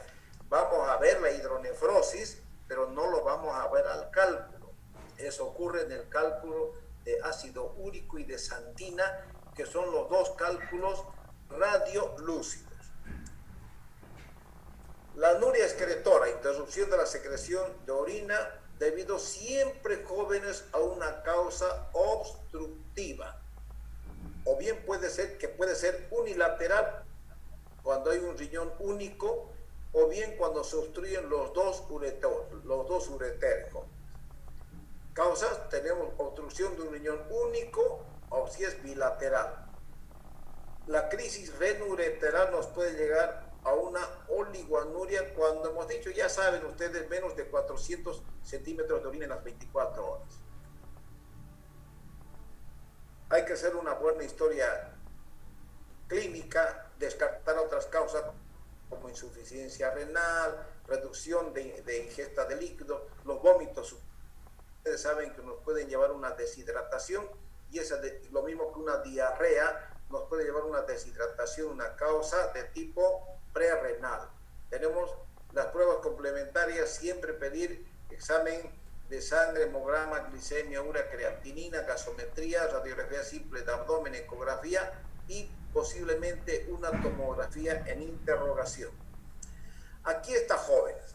Vamos a ver la hidronefrosis, pero no lo vamos a ver al cálculo. Eso ocurre en el cálculo de ácido úrico y de santina, que son los dos cálculos radiolúcidos. La anuria excretora, interrupción de la secreción de orina debido siempre, jóvenes, a una causa obstructiva. O bien puede ser unilateral, cuando hay un riñón único, o bien cuando se obstruyen los dos uretéricos. Causas, tenemos obstrucción de un riñón único o si es bilateral. La crisis renoureteral nos puede llegar a una oligoanuria cuando hemos dicho, ya saben ustedes, menos de 400 centímetros de orina en las 24 horas. Hay que hacer una buena historia clínica, descartar otras causas como insuficiencia renal, reducción de ingesta de líquido, los vómitos. Ustedes saben que nos pueden llevar a una deshidratación y lo mismo que una diarrea nos puede llevar a una deshidratación, una causa de tipo prerrenal. Tenemos las pruebas complementarias, siempre pedir examen de sangre, hemograma, glicemia, urea, creatinina, gasometría, radiografía simple de abdomen, ecografía y posiblemente una tomografía en interrogación. Aquí está, jóvenes.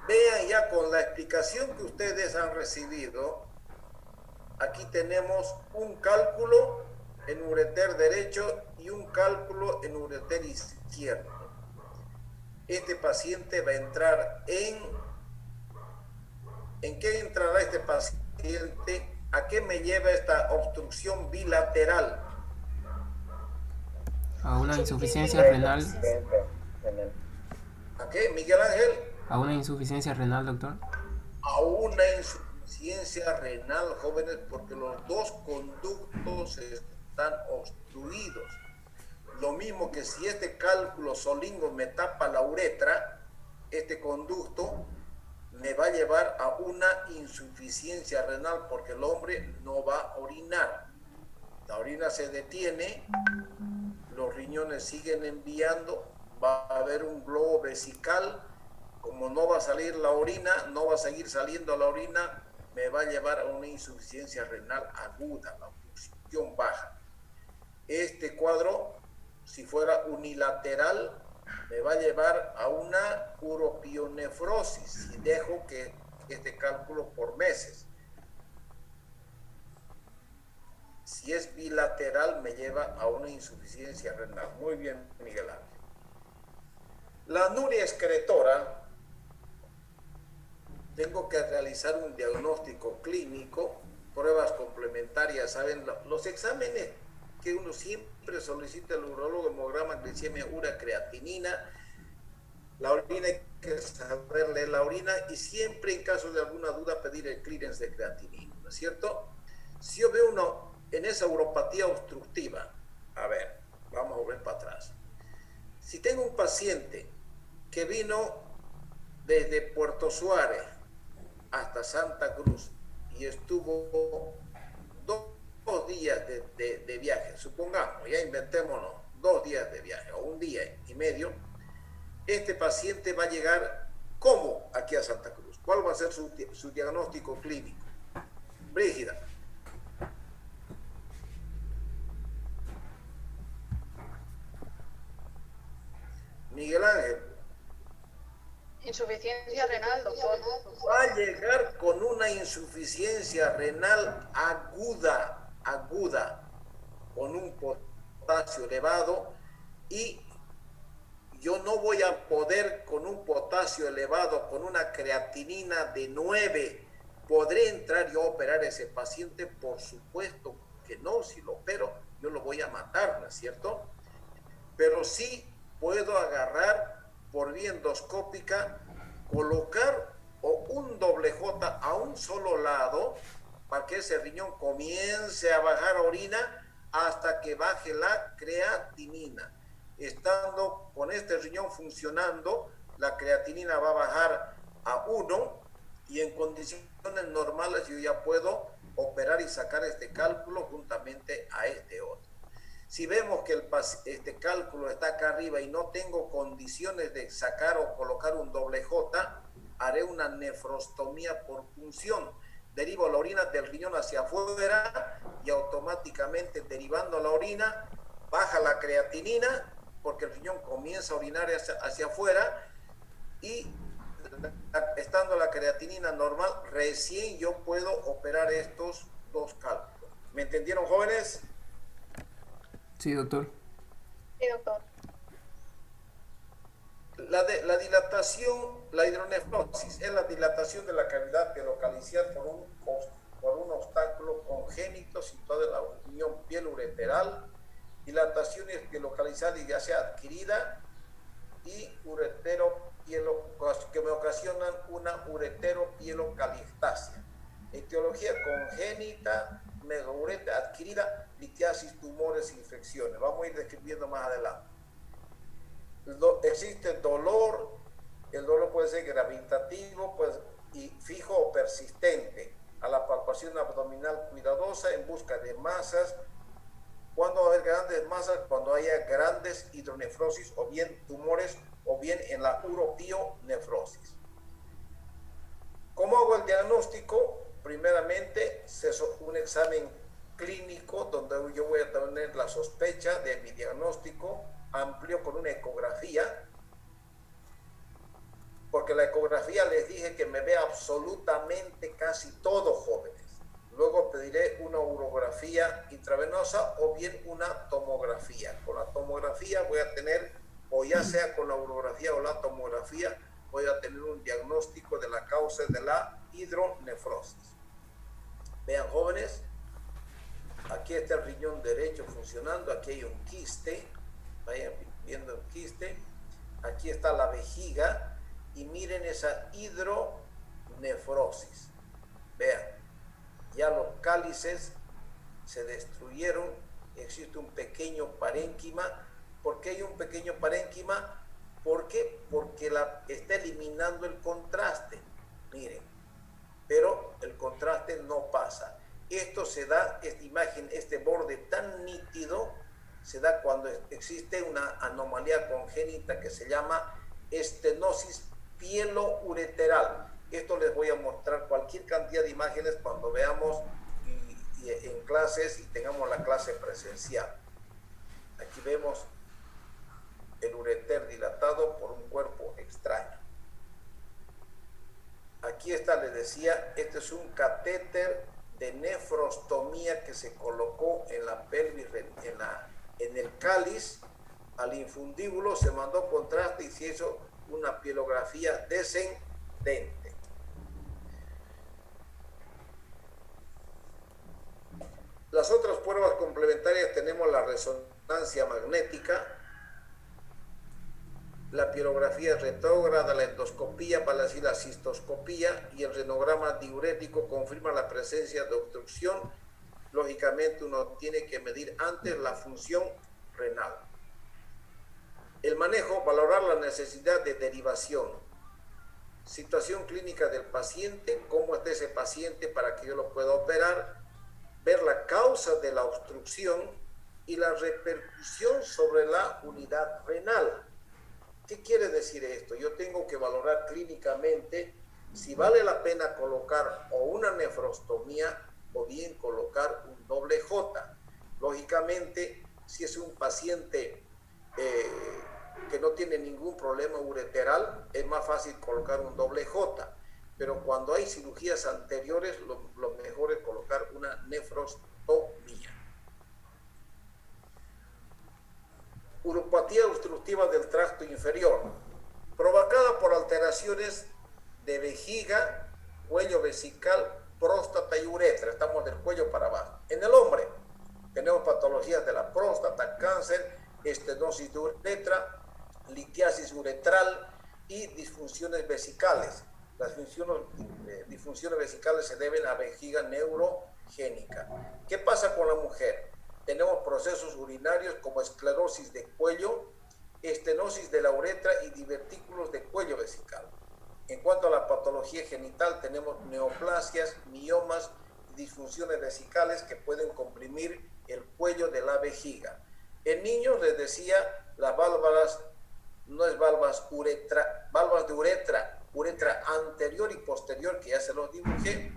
Vean ya con la explicación que ustedes han recibido, aquí tenemos un cálculo en ureter derecho y un cálculo en ureter izquierdo. Este paciente va a entrar ¿En qué entrará este paciente? ¿A qué me lleva esta obstrucción bilateral? A una insuficiencia renal. ¿A qué, Miguel Ángel? A una insuficiencia renal, doctor. A una insuficiencia renal, jóvenes, porque los dos conductos están obstruidos. Lo mismo que si este cálculo solingo me tapa la uretra, este conducto me va a llevar a una insuficiencia renal porque el hombre no va a orinar. La orina se detiene, los riñones siguen enviando, va a haber un globo vesical, como no va a salir la orina, no va a seguir saliendo la orina, me va a llevar a una insuficiencia renal aguda, la función baja. Este cuadro, si fuera unilateral, me va a llevar a una uropionefrosis y dejo que este cálculo por meses. Si es bilateral, me lleva a una insuficiencia renal. Muy bien, Miguel Ángel. La anuria excretora, tengo que realizar un diagnóstico clínico, pruebas complementarias, ¿saben? Los exámenes que uno siempre solicita al urólogo, hemograma, glicemia, urea, creatinina, la orina, hay que saber leer la orina y siempre en caso de alguna duda pedir el clearance de creatinina, ¿no es cierto? Si yo veo uno en esa uropatía obstructiva, a ver, vamos a volver para atrás. Si tengo un paciente que vino desde Puerto Suárez hasta Santa Cruz y estuvo dos días de viaje, supongamos, ya inventémonos, 2 días de viaje o 1 día y medio, este paciente va a llegar ¿Cómo aquí a Santa Cruz? ¿Cuál va a ser su diagnóstico clínico? Brígida. Miguel Ángel. Insuficiencia renal, doctor. Va a llegar con una insuficiencia renal aguda, con un potasio elevado, y yo no voy a poder con un potasio elevado, con una creatinina de 9, ¿podré entrar yo a operar a ese paciente? Por supuesto que no. Si lo opero, yo lo voy a matar, ¿no es cierto? Pero sí puedo agarrar por vía endoscópica, colocar un doble J a un solo lado para que ese riñón comience a bajar orina hasta que baje la creatinina. Estando con este riñón funcionando, la creatinina va a bajar a 1 y en condiciones normales yo ya puedo operar y sacar este cálculo juntamente a este otro. Si vemos que este cálculo está acá arriba y no tengo condiciones de sacar o colocar un doble J, haré una nefrostomía por punción. Derivo la orina del riñón hacia afuera y automáticamente, derivando la orina, baja la creatinina porque el riñón comienza a orinar hacia afuera, y estando la creatinina normal, recién yo puedo operar estos dos cálculos. ¿Me entendieron, jóvenes? Sí, doctor. Sí, doctor. La dilatación, la hidronefrosis, es la dilatación de la cavidad pielocaliciar por un obstáculo congénito situado en la unión piel-ureteral. Dilataciones pielocalizales ya sea adquirida y que me ocasionan una ureteropielocalistasia. Etiología congénita, megauretra adquirida, litiasis, tumores, infecciones. Vamos a ir describiendo más adelante. Existe dolor. El dolor puede ser gravitativo, pues, y fijo o persistente. A la palpación abdominal cuidadosa en busca de masas. ¿Cuándo va a haber grandes masas? Cuando haya grandes hidronefrosis o bien tumores o bien en la uropionefrosis. ¿Cómo hago el diagnóstico? Primeramente, un examen clínico donde yo voy a tener la sospecha de mi diagnóstico amplio con una ecografía, porque la ecografía les dije que me ve absolutamente casi todo, jóvenes. Luego pediré una urografía intravenosa o bien una tomografía. Con la tomografía voy a tener, o ya sea con la urografía o la tomografía, voy a tener un diagnóstico de la causa de la hidronefrosis. Vean, jóvenes, aquí está el riñón derecho funcionando, aquí hay un quiste, vayan viendo el quiste, aquí está la vejiga y miren esa hidronefrosis. Vean, ya los cálices se destruyeron, existe un pequeño parénquima. ¿Por qué hay un pequeño parénquima? ¿Por qué? Porque está eliminando el contraste, miren, pero el contraste no pasa. Esto se da, esta imagen, este borde tan nítido, se da cuando existe una anomalía congénita que se llama estenosis pieloureteral. Esto les voy a mostrar cualquier cantidad de imágenes cuando veamos y en clases y tengamos la clase presencial. Aquí vemos el ureter dilatado por un cuerpo extraño. Aquí está, les decía, este es un catéter de nefrostomía que se colocó en la pelvis, en el cáliz. Al infundíbulo se mandó contraste y se hizo una pielografía descendente. Las otras pruebas complementarias tenemos la resonancia magnética, la pielografía retrógrada, la endoscopía, para decir la cistoscopía, y el renograma diurético confirma la presencia de obstrucción. Lógicamente uno tiene que medir antes la función renal. El manejo, valorar la necesidad de derivación. Situación clínica del paciente, cómo está ese paciente para que yo lo pueda operar, ver la causa de la obstrucción y la repercusión sobre la unidad renal. ¿Qué quiere decir esto? Yo tengo que valorar clínicamente si vale la pena colocar o una nefrostomía o bien colocar un doble J. Lógicamente, si es un paciente que no tiene ningún problema ureteral, es más fácil colocar un doble J. Pero cuando hay cirugías anteriores, lo mejor es colocar una nefrostomía. Uropatía obstructiva del tracto inferior, provocada por alteraciones de vejiga, cuello vesical, próstata y uretra. Estamos del cuello para abajo. En el hombre tenemos patologías de la próstata, cáncer, estenosis de uretra, litiasis uretral y disfunciones vesicales. Las disfunciones vesicales se deben a vejiga neurogénica. ¿Qué pasa con la mujer? Tenemos procesos urinarios como esclerosis de cuello, estenosis de la uretra y divertículos de cuello vesical. En cuanto a la patología genital, tenemos neoplasias, miomas y disfunciones vesicales que pueden comprimir el cuello de la vejiga. En niños, les decía, las válvulas, no es válvulas de uretra anterior y posterior, que ya se los dibujé.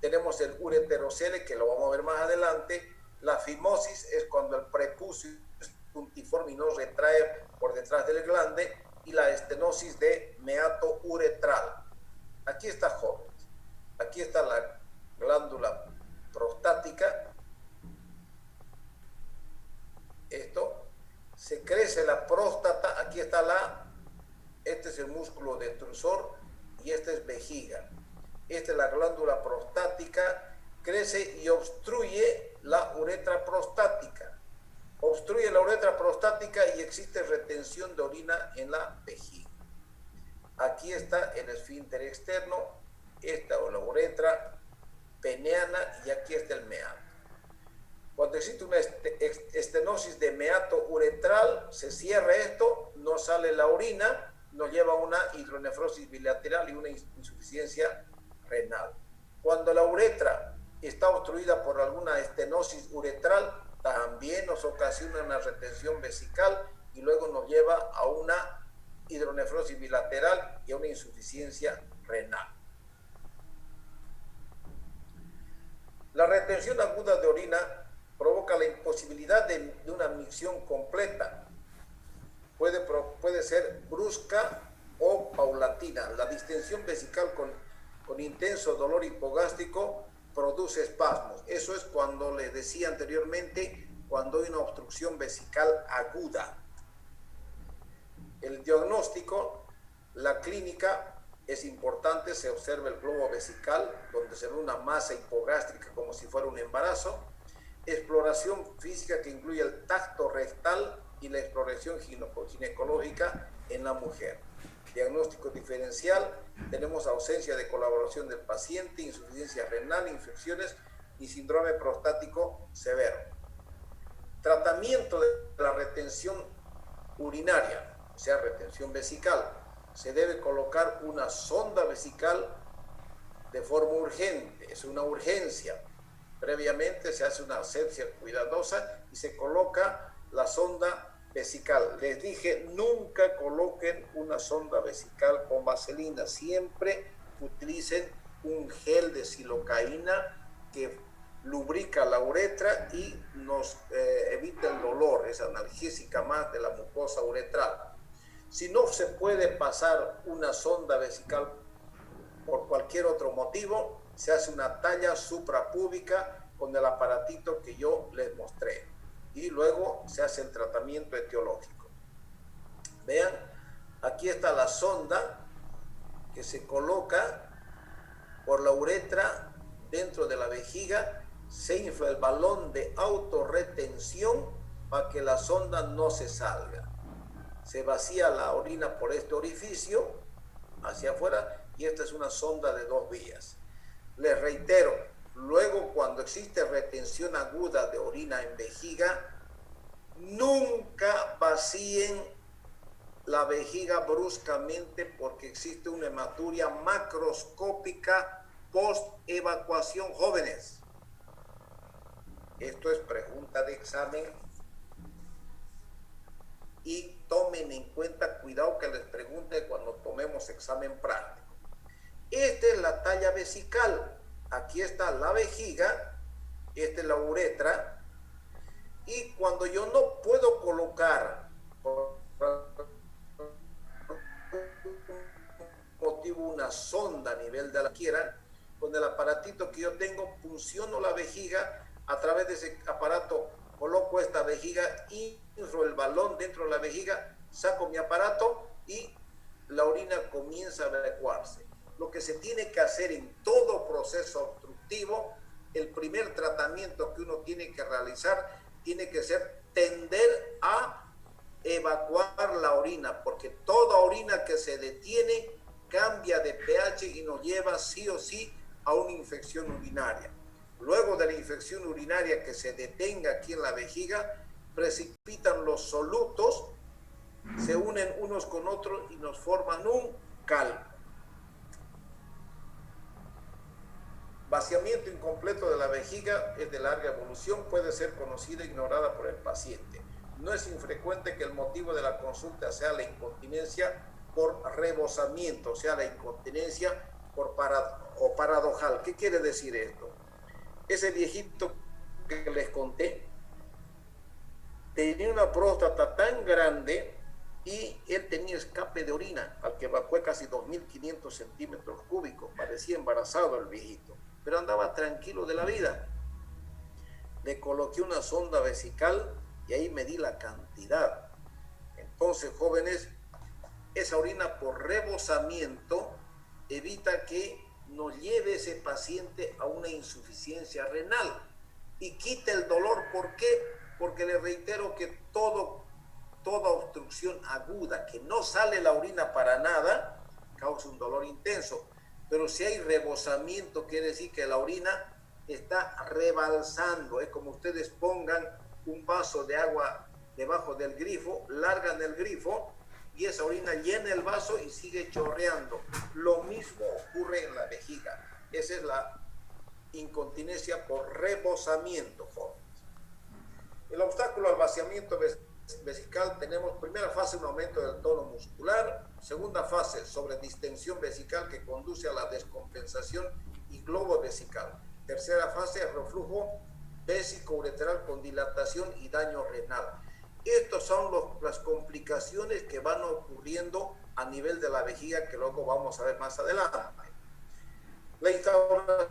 Tenemos el ureterocele, que lo vamos a ver más adelante. La fimosis es cuando el prepucio es puntiforme y no retrae por detrás del glande, y la estenosis de meato uretral. Aquí está, jóvenes. Aquí está la glándula prostática. Esto, se crece la próstata. Aquí está este es el músculo detrusor y esta es vejiga. Esta es la glándula prostática, crece y obstruye la uretra prostática. Obstruye la uretra prostática y existe retención de orina en la vejiga. Aquí está el esfínter externo, esta o la uretra peneana, y aquí está el meato. Cuando existe una estenosis de meato uretral, se cierra esto, no sale la orina, nos lleva a una hidronefrosis bilateral y una insuficiencia renal. Cuando la uretra está obstruida por alguna estenosis uretral, también nos ocasiona una retención vesical y luego nos lleva a una hidronefrosis bilateral y a una insuficiencia renal. La retención aguda de orina provoca la imposibilidad de una micción completa. Puede ser brusca o paulatina. La distensión vesical con intenso dolor hipogástrico produce espasmos. Eso es cuando les decía anteriormente, cuando hay una obstrucción vesical aguda. El diagnóstico, la clínica es importante, se observa el globo vesical, donde se ve una masa hipogástrica como si fuera un embarazo. Exploración física que incluye el tacto rectal y la exploración ginecológica en la mujer. Diagnóstico diferencial, tenemos ausencia de colaboración del paciente, insuficiencia renal, infecciones y síndrome prostático severo. Tratamiento de la retención urinaria, o sea, retención vesical. Se debe colocar una sonda vesical de forma urgente, es una urgencia. Previamente se hace una asepsia cuidadosa y se coloca la sonda vesical. Les dije, nunca coloquen una sonda vesical con vaselina, siempre utilicen un gel de silocaína que lubrica la uretra y nos evita el dolor, es analgésica más de la mucosa uretral. Si no se puede pasar una sonda vesical por cualquier otro motivo, se hace una talla suprapúbica con el aparatito que yo les mostré y luego se hace el tratamiento etiológico. Vean, aquí está la sonda que se coloca por la uretra dentro de la vejiga, se infla el balón de autorretención para que la sonda no se salga. Se vacía la orina por este orificio hacia afuera y esta es una sonda de 2 vías. Les reitero, luego cuando existe retención aguda de orina en vejiga, nunca vacíen la vejiga bruscamente porque existe una hematuria macroscópica post-evacuación, jóvenes. Esto es pregunta de examen. y tomen en cuenta, cuidado que les pregunte cuando tomemos examen práctico. Esta es la talla vesical. Aquí está la vejiga, esta es la uretra, y cuando yo no puedo colocar por motivo una sonda a nivel de la quiera, con el aparatito que yo tengo, funciono la vejiga, a través de ese aparato coloco esta vejiga, inflo el balón dentro de la vejiga, saco mi aparato y la orina comienza a evacuarse. Lo que se tiene que hacer en todo proceso obstructivo, el primer tratamiento que uno tiene que realizar tiene que ser tender a evacuar la orina, porque toda orina que se detiene cambia de pH y nos lleva sí o sí a una infección urinaria. Luego de la infección urinaria que se detenga aquí en la vejiga, precipitan los solutos, se unen unos con otros y nos forman un caldo. Vaciamiento incompleto de la vejiga es de larga evolución, puede ser conocida e ignorada por el paciente. No es infrecuente que el motivo de la consulta sea la incontinencia por rebosamiento, o sea, la incontinencia por paradojal. ¿Qué quiere decir esto? Ese viejito que les conté tenía una próstata tan grande y él tenía escape de orina, al que evacué casi 2.500 centímetros cúbicos. Parecía embarazado el viejito, pero andaba tranquilo de la vida. Le coloqué una sonda vesical y ahí medí la cantidad. Entonces, jóvenes, esa orina por rebosamiento evita que nos lleve ese paciente a una insuficiencia renal y quita el dolor. ¿Por qué? Porque le reitero que toda obstrucción aguda, que no sale la orina para nada, causa un dolor intenso. Pero si hay rebosamiento, quiere decir que la orina está rebalsando. Es como ustedes pongan un vaso de agua debajo del grifo, largan el grifo y esa orina llena el vaso y sigue chorreando. Lo mismo ocurre en la vejiga. Esa es la incontinencia por rebosamiento, jóvenes. El obstáculo al vaciamiento vesical tenemos: primera fase, un aumento del tono muscular; segunda fase, sobredistensión vesical que conduce a la descompensación y globo vesical; tercera fase, reflujo vésico-ureteral con dilatación y daño renal. Estas son las complicaciones que van ocurriendo a nivel de la vejiga, que luego vamos a ver más adelante. La instauración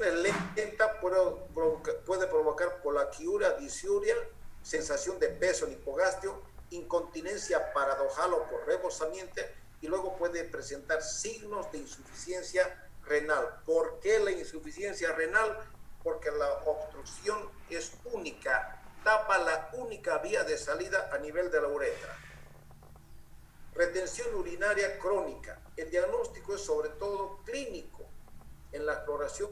es lenta, puede provocar polaquiuria, disuria, sensación de peso en hipogastio, incontinencia paradojal o por rebosamiento, y luego puede presentar signos de insuficiencia renal. ¿Por qué la insuficiencia renal? Porque la obstrucción es única, tapa la única vía de salida a nivel de la uretra. Retención urinaria crónica. El diagnóstico es sobre todo clínico. En la exploración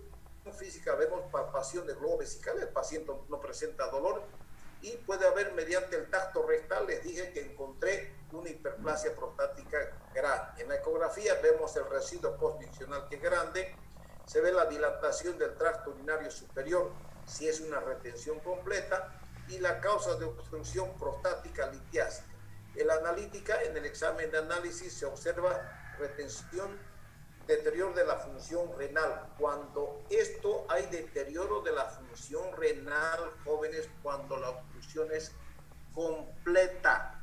física vemos palpación del globo vesical, el paciente no presenta dolor, y puede haber mediante el tacto rectal, les dije que encontré una hiperplasia prostática grande. En la ecografía vemos el residuo postmiccional que es grande, se ve la dilatación del tracto urinario superior si es una retención completa, y la causa de obstrucción prostática litiásica. En la analítica, en el examen de análisis, se observa retención, deterioro de la función renal. Cuando hay deterioro de la función renal, jóvenes, cuando la obstrucción es completa.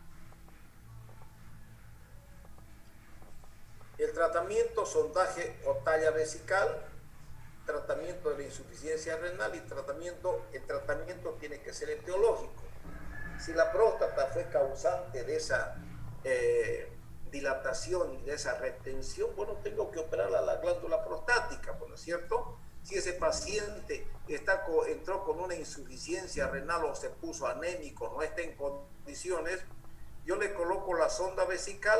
El tratamiento, sondaje o talla vesical, tratamiento de la insuficiencia renal y el tratamiento tiene que ser etiológico. Si la próstata fue causante de esa dilatación y de esa retención, bueno, tengo que operar a la glándula prostática, ¿no es cierto? Si ese paciente entró con una insuficiencia renal o se puso anémico, no está en condiciones, yo le coloco la sonda vesical,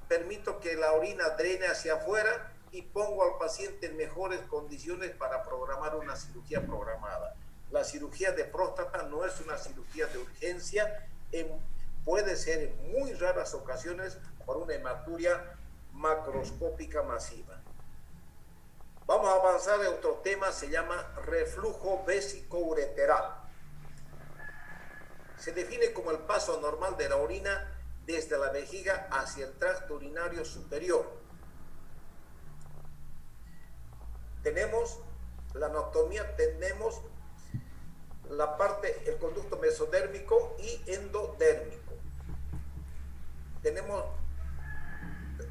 permito que la orina drene hacia afuera y pongo al paciente en mejores condiciones para programar una cirugía programada. La cirugía de próstata no es una cirugía de urgencia, puede ser en muy raras ocasiones por una hematuria macroscópica masiva. Vamos a avanzar en otro tema, se llama reflujo vésico-ureteral. Se define como el paso normal de la orina desde la vejiga hacia el tracto urinario superior. Tenemos la anatomía, tenemos la parte, el conducto mesodérmico y endodérmico. Tenemos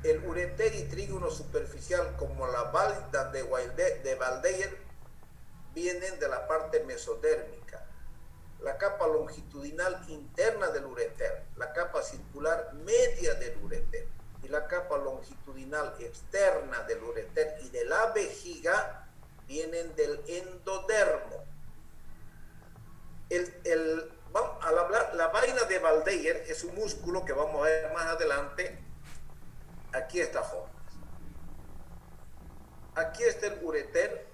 el ureter y trígono superficial como la válida de Waldeyer vienen de la parte mesodérmica. La capa longitudinal interna del ureter, la capa circular media del ureter y la capa longitudinal externa del ureter y de la vejiga vienen del endodermo. Al hablar, la vaina de Waldeyer es un músculo que vamos a ver más adelante. Aquí está, jóvenes. Aquí está el ureter.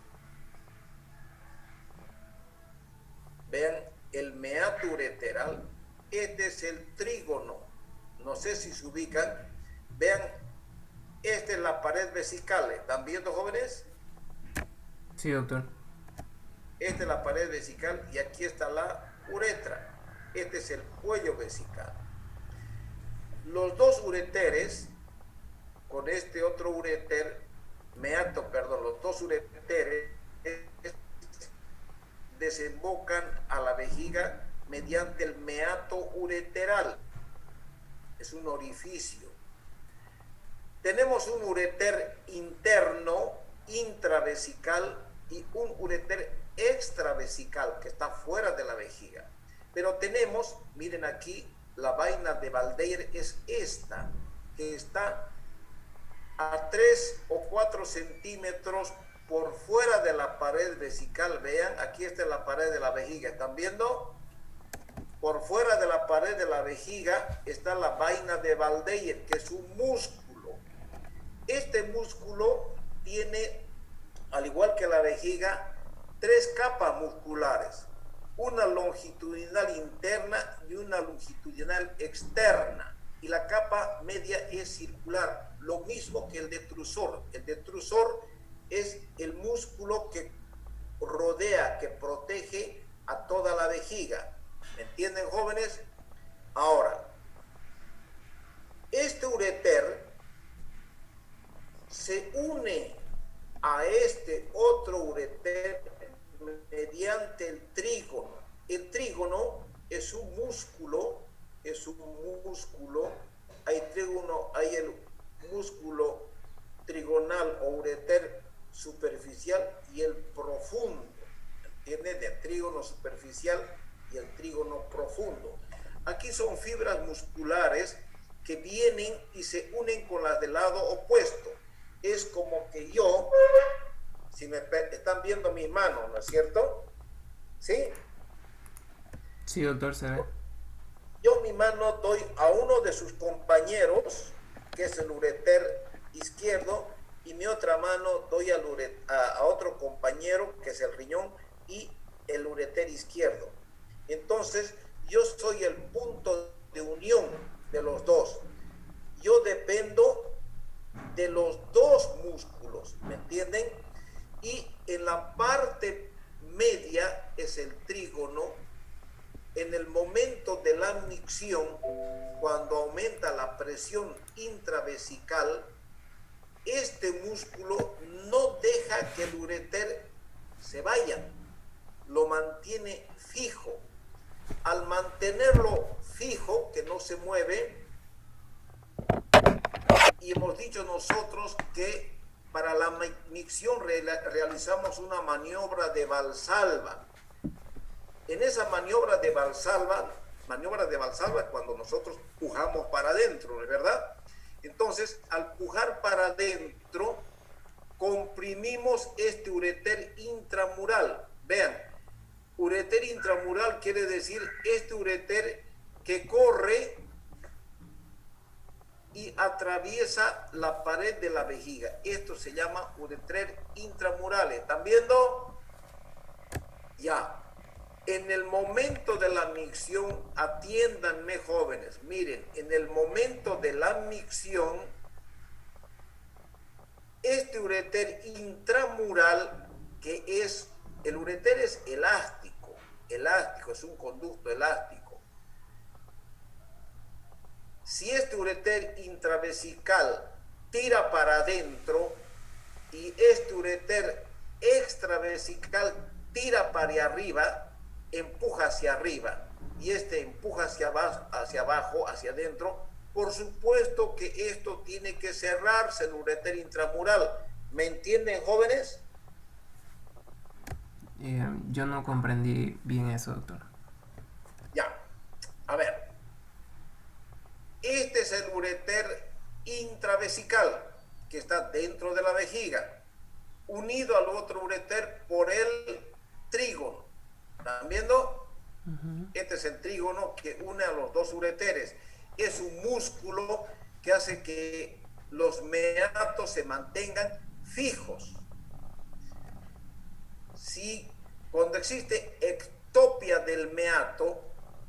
Vean el meato ureteral. Este es el trígono. No sé si se ubican. Vean, esta es la pared vesical. ¿Están viendo, jóvenes? Sí, doctor. Esta es la pared vesical y aquí está la uretra. Este es el cuello vesical. Los dos ureteres, con este otro ureter, los dos ureteres desembocan a la vejiga mediante el meato ureteral. Es un orificio. Tenemos un ureter interno, intravesical, y un ureter extravesical que está fuera de la vejiga. Pero tenemos, miren aquí, la vaina de Waldeyer es esta, que está a 3 o 4 centímetros por fuera de la pared vesical. Vean, aquí está la pared de la vejiga. ¿Están viendo? Por fuera de la pared de la vejiga está la vaina de Waldeyer, que es un músculo. Este músculo tiene, al igual que la vejiga, 3 capas musculares. Una longitudinal interna y una longitudinal externa. Y la capa media es circular, lo mismo que el detrusor. El detrusor es el músculo que rodea, que protege a toda la vejiga. ¿Me entienden, jóvenes? Ahora, este ureter se une a este otro ureter mediante el trígono. El trígono es un músculo, hay trígono, hay el músculo trigonal o ureter superficial y el profundo, ¿entienden? El trígono superficial y el trígono profundo. Aquí son fibras musculares que vienen y se unen con las del lado opuesto. Es como que yo, si me están viendo mis manos, ¿no es cierto? ¿Sí? Sí, doctor, se ve. Yo mi mano doy a uno de sus compañeros, que es el ureter izquierdo, y mi otra mano doy a otro compañero, que es el riñón, y el ureter izquierdo. Entonces, yo soy el punto de unión de los dos. Yo dependo de los dos músculos, ¿me entienden? Y en la parte media es el trígono. En el momento de la micción, cuando aumenta la presión intravesical, este músculo no deja que el ureter se vaya, lo mantiene fijo. Al mantenerlo fijo, que no se mueve, y hemos dicho nosotros que para la micción realizamos una maniobra de Valsalva. En esa maniobra de Valsalva cuando nosotros pujamos para adentro, ¿no es verdad? Entonces, al pujar para adentro, comprimimos este ureter intramural. Vean, ureter intramural quiere decir este ureter que corre y atraviesa la pared de la vejiga. Esto se llama ureter intramural. ¿Están viendo? Ya. En el momento de la micción, atiéndanme, jóvenes, miren, en el momento de la micción, este ureter intramural, que es, el ureter es elástico, es un conducto elástico. Si este ureter intravesical tira para adentro y este ureter extravesical tira para arriba, empuja hacia arriba y este empuja hacia abajo, hacia adentro, por supuesto que esto tiene que cerrarse el ureter intramural. ¿Me entienden, jóvenes? Yo no comprendí bien eso, doctor. Ya, a ver. Este es el ureter intravesical que está dentro de la vejiga, unido al otro ureter por el trígono. ¿Están viendo? Este es el trígono que une a los dos ureteres. Es un músculo que hace que los meatos se mantengan fijos. Si cuando existe ectopia del meato,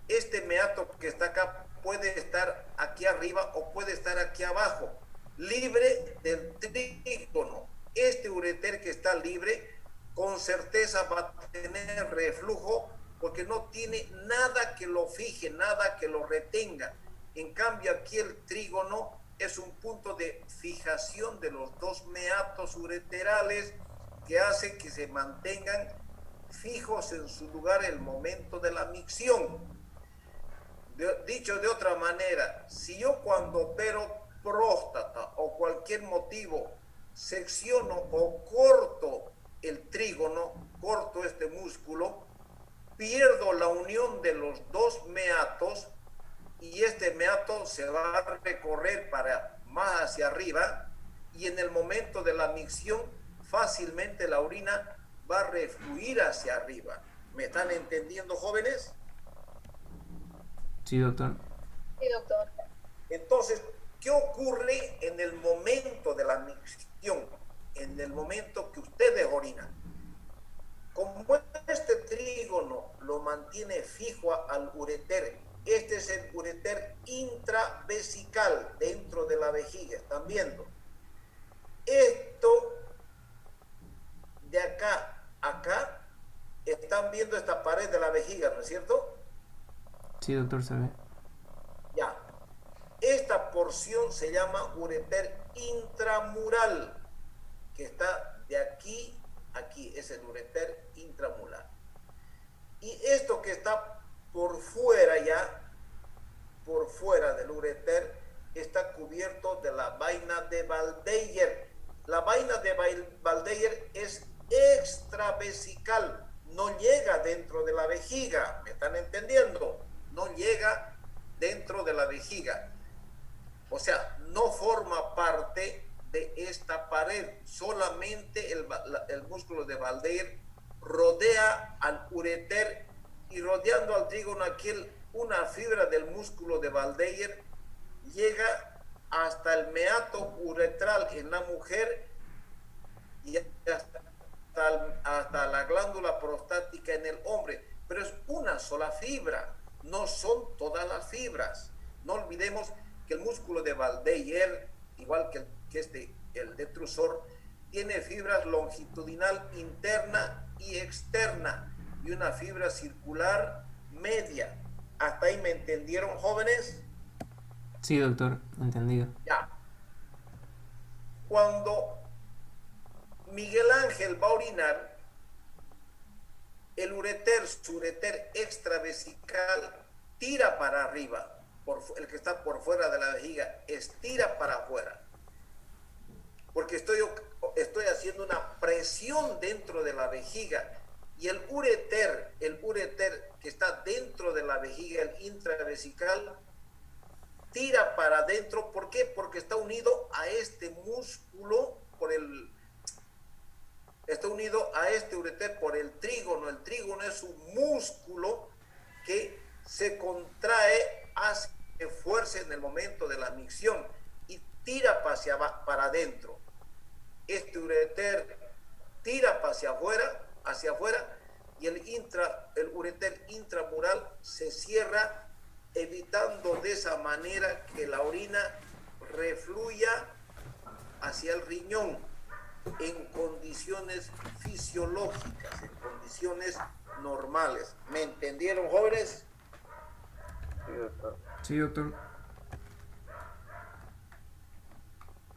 este meato que está acá puede estar aquí arriba o puede estar aquí abajo, libre del trígono. Este ureter que está libre, con certeza va a tener reflujo porque no tiene nada que lo fije, nada que lo retenga. En cambio, aquí el trígono es un punto de fijación de los dos meatos ureterales que hace que se mantengan fijos en su lugar el momento de la micción. Dicho de otra manera, si yo cuando opero próstata o cualquier motivo secciono o corto el trígono, corto este músculo, pierdo la unión de los dos meatos y este meato se va a recorrer para más hacia arriba y en el momento de la micción fácilmente la orina va a refluir hacia arriba. ¿Me están entendiendo, jóvenes? Sí, doctor. Sí, doctor. Entonces, ¿qué ocurre en el momento de la micción? En el momento que ustedes orinan. Como este trígono lo mantiene fijo al ureter, este es el ureter intravesical dentro de la vejiga, ¿están viendo? Esto de acá a acá, están viendo esta pared de la vejiga, ¿no es cierto? Sí, doctor, se ve. Ya. Esta porción se llama ureter intramural, que está de aquí a aquí, es el ureter intramural. Y esto que está por fuera ya, por fuera del ureter, está cubierto de la vaina de Waldeyer. La vaina de Waldeyer es extravesical, no llega dentro de la vejiga, ¿me están entendiendo? No llega dentro de la vejiga. O sea, no forma parte de esta pared. Solamente el músculo de Waldeyer rodea al ureter y rodeando al trígono aquel, una fibra del músculo de Waldeyer llega hasta el meato uretral en la mujer y hasta la glándula prostática en el hombre. Pero es una sola fibra. No son todas las fibras. No olvidemos que el músculo de Waldeyer, igual que el detrusor, tiene fibras longitudinal interna y externa y una fibra circular media. ¿Hasta ahí me entendieron, jóvenes? Sí, doctor, entendido. Ya. Cuando Miguel Ángel va a orinar, su ureter extravesical tira para arriba, el que está por fuera de la vejiga, estira para afuera, porque estoy haciendo una presión dentro de la vejiga y el ureter que está dentro de la vejiga, el intravesical, tira para adentro. ¿Por qué? Porque está unido a este músculo está unido a este ureter por el trígono. El trígono es un músculo que se contrae, hace fuerza en el momento de la micción y tira para adentro. Este ureter tira hacia afuera y el ureter intramural se cierra, evitando de esa manera que la orina refluya hacia el riñón en condiciones fisiológicas, en condiciones normales. ¿Me entendieron, jóvenes? Sí, doctor. Sí, doctor.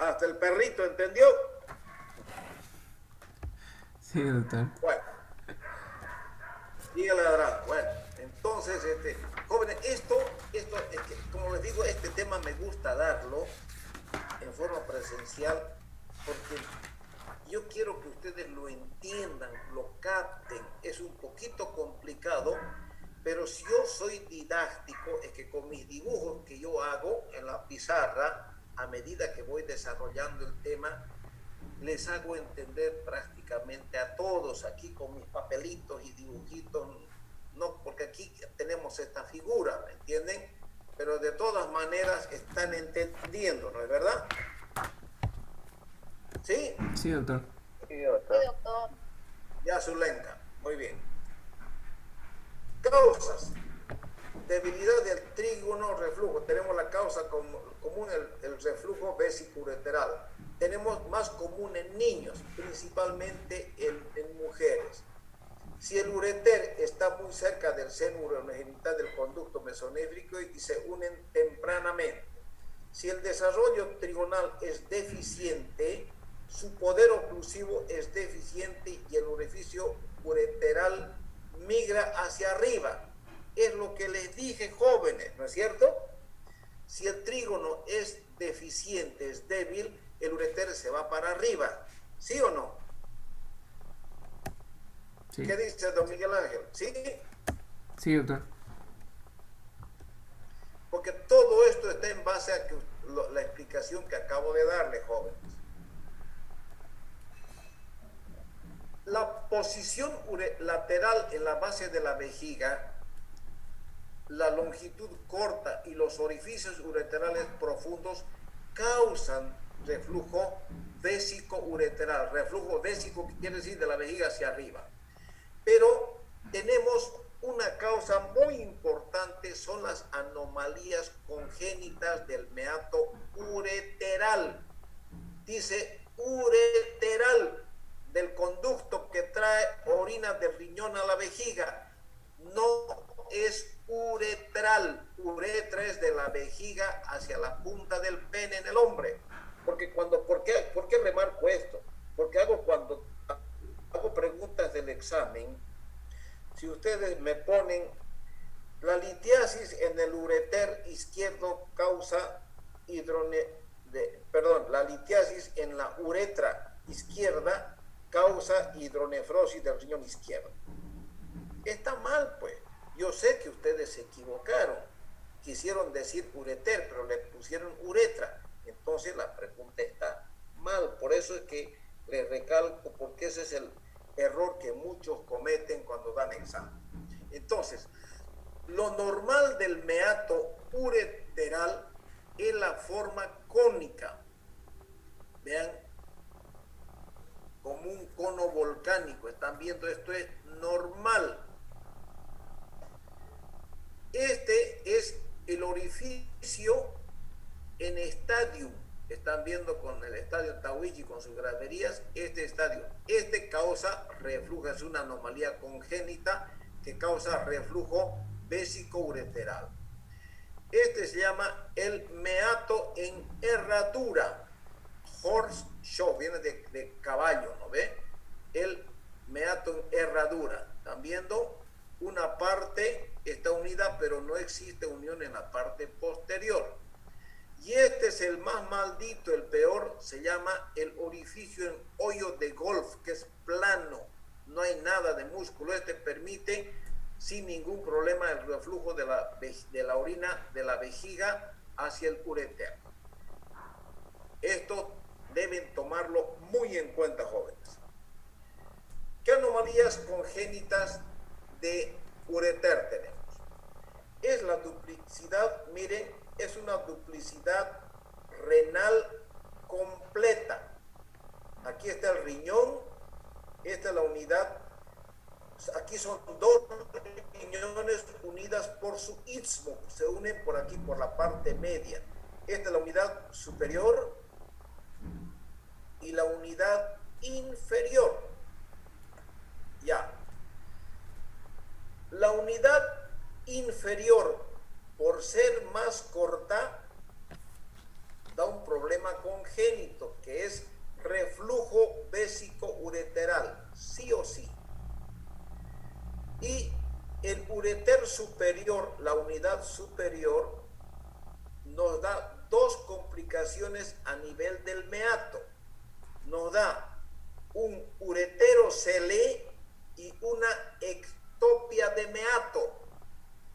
Hasta el perrito entendió. Sí, doctor. Bueno, sigue ladrando. Bueno, entonces, jóvenes, esto es que, como les digo, este tema me gusta darlo en forma presencial porque yo quiero que ustedes lo entiendan, lo capten. Es un poquito complicado, pero si yo soy didáctico, es que con mis dibujos que yo hago en la pizarra, a medida que voy desarrollando el tema, les hago entender prácticamente a todos aquí con mis papelitos y dibujitos, no, porque aquí tenemos esta figura, ¿me entienden? Pero de todas maneras están entendiendo, ¿no es verdad? ¿Sí? Sí, doctor. Sí, doctor. Sí, doctor. Ya, Zulenka, muy bien. Causas. Debilidad del trígono reflujo. Tenemos la causa común, el reflujo vesicoureteral. Tenemos más común en niños, principalmente en mujeres. Si el ureter está muy cerca del seno ureogenital del conducto mesonéfrico y se unen tempranamente. Si el desarrollo trigonal es deficiente, su poder oclusivo es deficiente y el orificio ureteral migra hacia arriba. Es lo que les dije, jóvenes, ¿no es cierto? Si el trígono es deficiente, es débil, el ureter se va para arriba. ¿Sí o no? Sí. ¿Qué dice don Miguel Ángel? ¿Sí? Sí, doctor. Porque todo esto está en base a la explicación que acabo de darle, jóvenes. La posición lateral en la base de la vejiga, la longitud corta y los orificios ureterales profundos causan reflujo vésico-ureteral. Reflujo vésico quiere decir de la vejiga hacia arriba. Pero tenemos una causa muy importante, son las anomalías congénitas del meato ureteral. Dice ureteral, del conducto que trae orina del riñón a la vejiga. No es uretral. Uretra es de la vejiga hacia la punta del pene en el hombre. Porque ¿por qué remarco esto? Porque cuando hago preguntas del examen, si ustedes me ponen la litiasis en el ureter izquierdo causa la litiasis en la uretra izquierda causa hidronefrosis del riñón izquierdo. Está mal, pues. Yo sé que ustedes se equivocaron. Quisieron decir ureter, pero le pusieron uretra. Entonces la pregunta está mal. Por eso es que les recalco, porque ese es el error que muchos cometen cuando dan examen. Entonces, lo normal del meato ureteral es la forma cónica. Vean, como un cono volcánico. Están viendo, esto es normal. Este es el orificio en estadio. Están viendo con el estadio Tawichi con sus graderías, este estadio. Este causa reflujo, es una anomalía congénita que causa reflujo vésico-ureteral. Este se llama el meato en herradura. Horse show, viene de caballo, ¿no ve? El meato en herradura. ¿Están viendo? Una parte está unida, pero no existe unión en la parte posterior. Y este es el más maldito, el peor, se llama el orificio en hoyo de golf, que es plano, no hay nada de músculo. Este permite sin ningún problema el reflujo de la orina de la vejiga hacia el ureter. Esto deben tomarlo muy en cuenta, jóvenes. ¿Qué anomalías congénitas de ureter tenemos? Es la duplicidad, miren, es una duplicidad renal completa. Aquí está el riñón, esta es la unidad, aquí son dos riñones unidas por su istmo, se unen por aquí, por la parte media. Esta es la unidad superior y la unidad inferior. Ya. La unidad inferior, por ser más corta, da un problema congénito que es reflujo vésico-ureteral, sí o sí. Y el ureter superior, la unidad superior, nos da dos complicaciones a nivel del meato. Nos da un ureterocele y una ectopia de meato.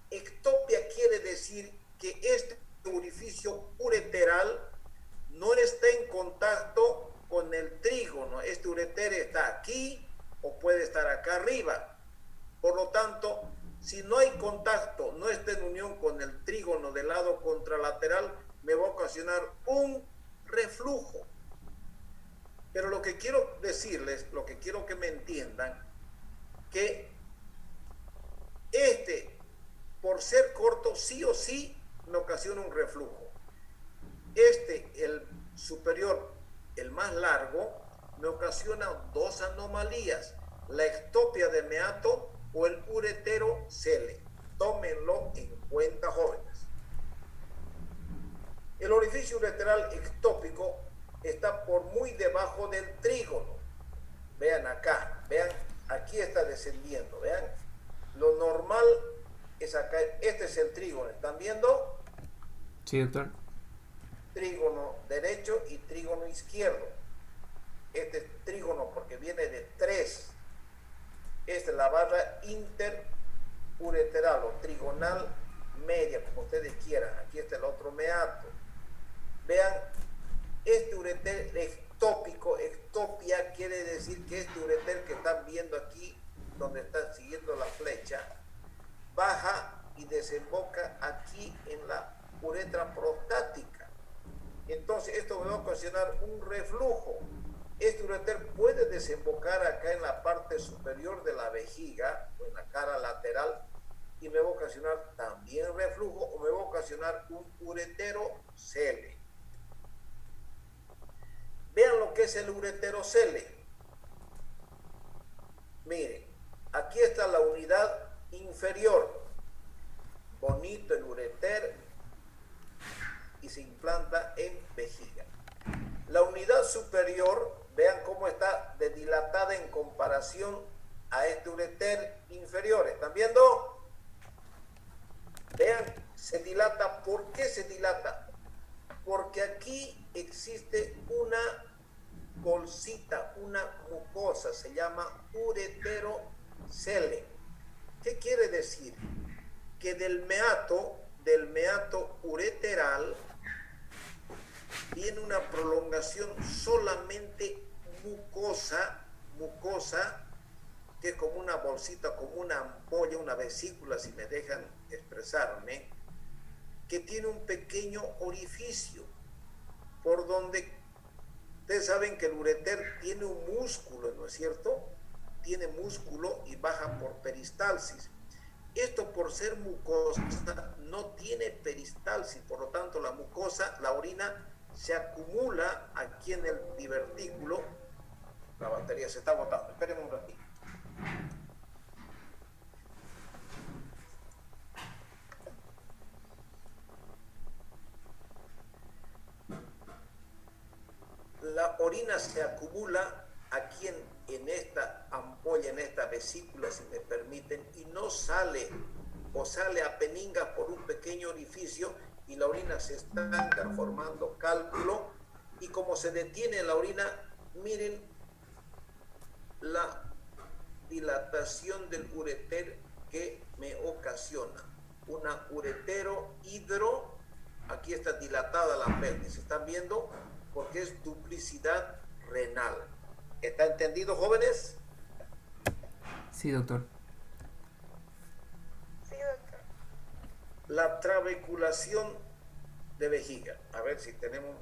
Ectopia quiere decir que este orificio ureteral no está en contacto con el trígono. Este ureter está aquí o puede estar acá arriba. Por lo tanto, si no hay contacto, no está en unión con el trígono del lado contralateral, me va a ocasionar un reflujo. Pero lo que quiero decirles, lo que quiero que me entiendan, que por ser corto, sí o sí me ocasiona un reflujo. El superior, el más largo, me ocasiona dos anomalías: la ectopia de meato o el ureterocele. Tómenlo en cuenta, jóvenes. El orificio ureteral ectópico está por muy debajo del trígono. Vean acá, vean, aquí está descendiendo, vean. Lo normal es acá, este es el trígono, ¿están viendo? Sí, doctor. Trígono derecho y trígono izquierdo. Este es trígono porque viene de 3. Esta es la barra interureteral o trigonal media, como ustedes quieran. Aquí está el otro meato. Vean, este ureter ectópico, ectopia quiere decir que este ureter que están viendo aquí, donde están siguiendo la flecha, baja y desemboca aquí en la uretra prostática. Entonces esto me va a ocasionar un reflujo. Este ureter puede desembocar acá en la parte superior de la vejiga o en la cara lateral y me va a ocasionar también reflujo o me va a ocasionar un ureterocele. Vean lo que es el ureterocele. Miren, aquí está la unidad inferior. Bonito el ureter y se implanta en vejiga. La unidad superior, vean cómo está dilatada en comparación a este ureter inferior. ¿Están viendo? Vean, se dilata. ¿Por qué se dilata? Porque aquí existe una bolsita, una mucosa, se llama ureterocele. ¿Qué quiere decir? Que del meato ureteral viene una prolongación solamente mucosa, que es como una bolsita, como una ampolla, una vesícula, si me dejan expresarme, que tiene un pequeño orificio por donde, ustedes saben que el ureter tiene un músculo, ¿no es cierto? Tiene músculo y baja por peristalsis. Esto, por ser mucosa, no tiene peristalsis, por lo tanto la mucosa, la orina, se acumula aquí en el divertículo. La batería se está botando, espérenme un ratito. La orina se acumula aquí en esta ampolla, en esta vesícula, si me permiten, y no sale, o sale a peninga por un pequeño orificio, y la orina se estanca formando cálculo, y como se detiene la orina, miren la dilatación del ureter que me ocasiona. Una ureterohidro, aquí está dilatada la apéndice, ¿están viendo? Porque es duplicidad renal. ¿Está entendido, jóvenes? Sí, doctor. Sí, doctor. La trabeculación de vejiga. A ver si tenemos...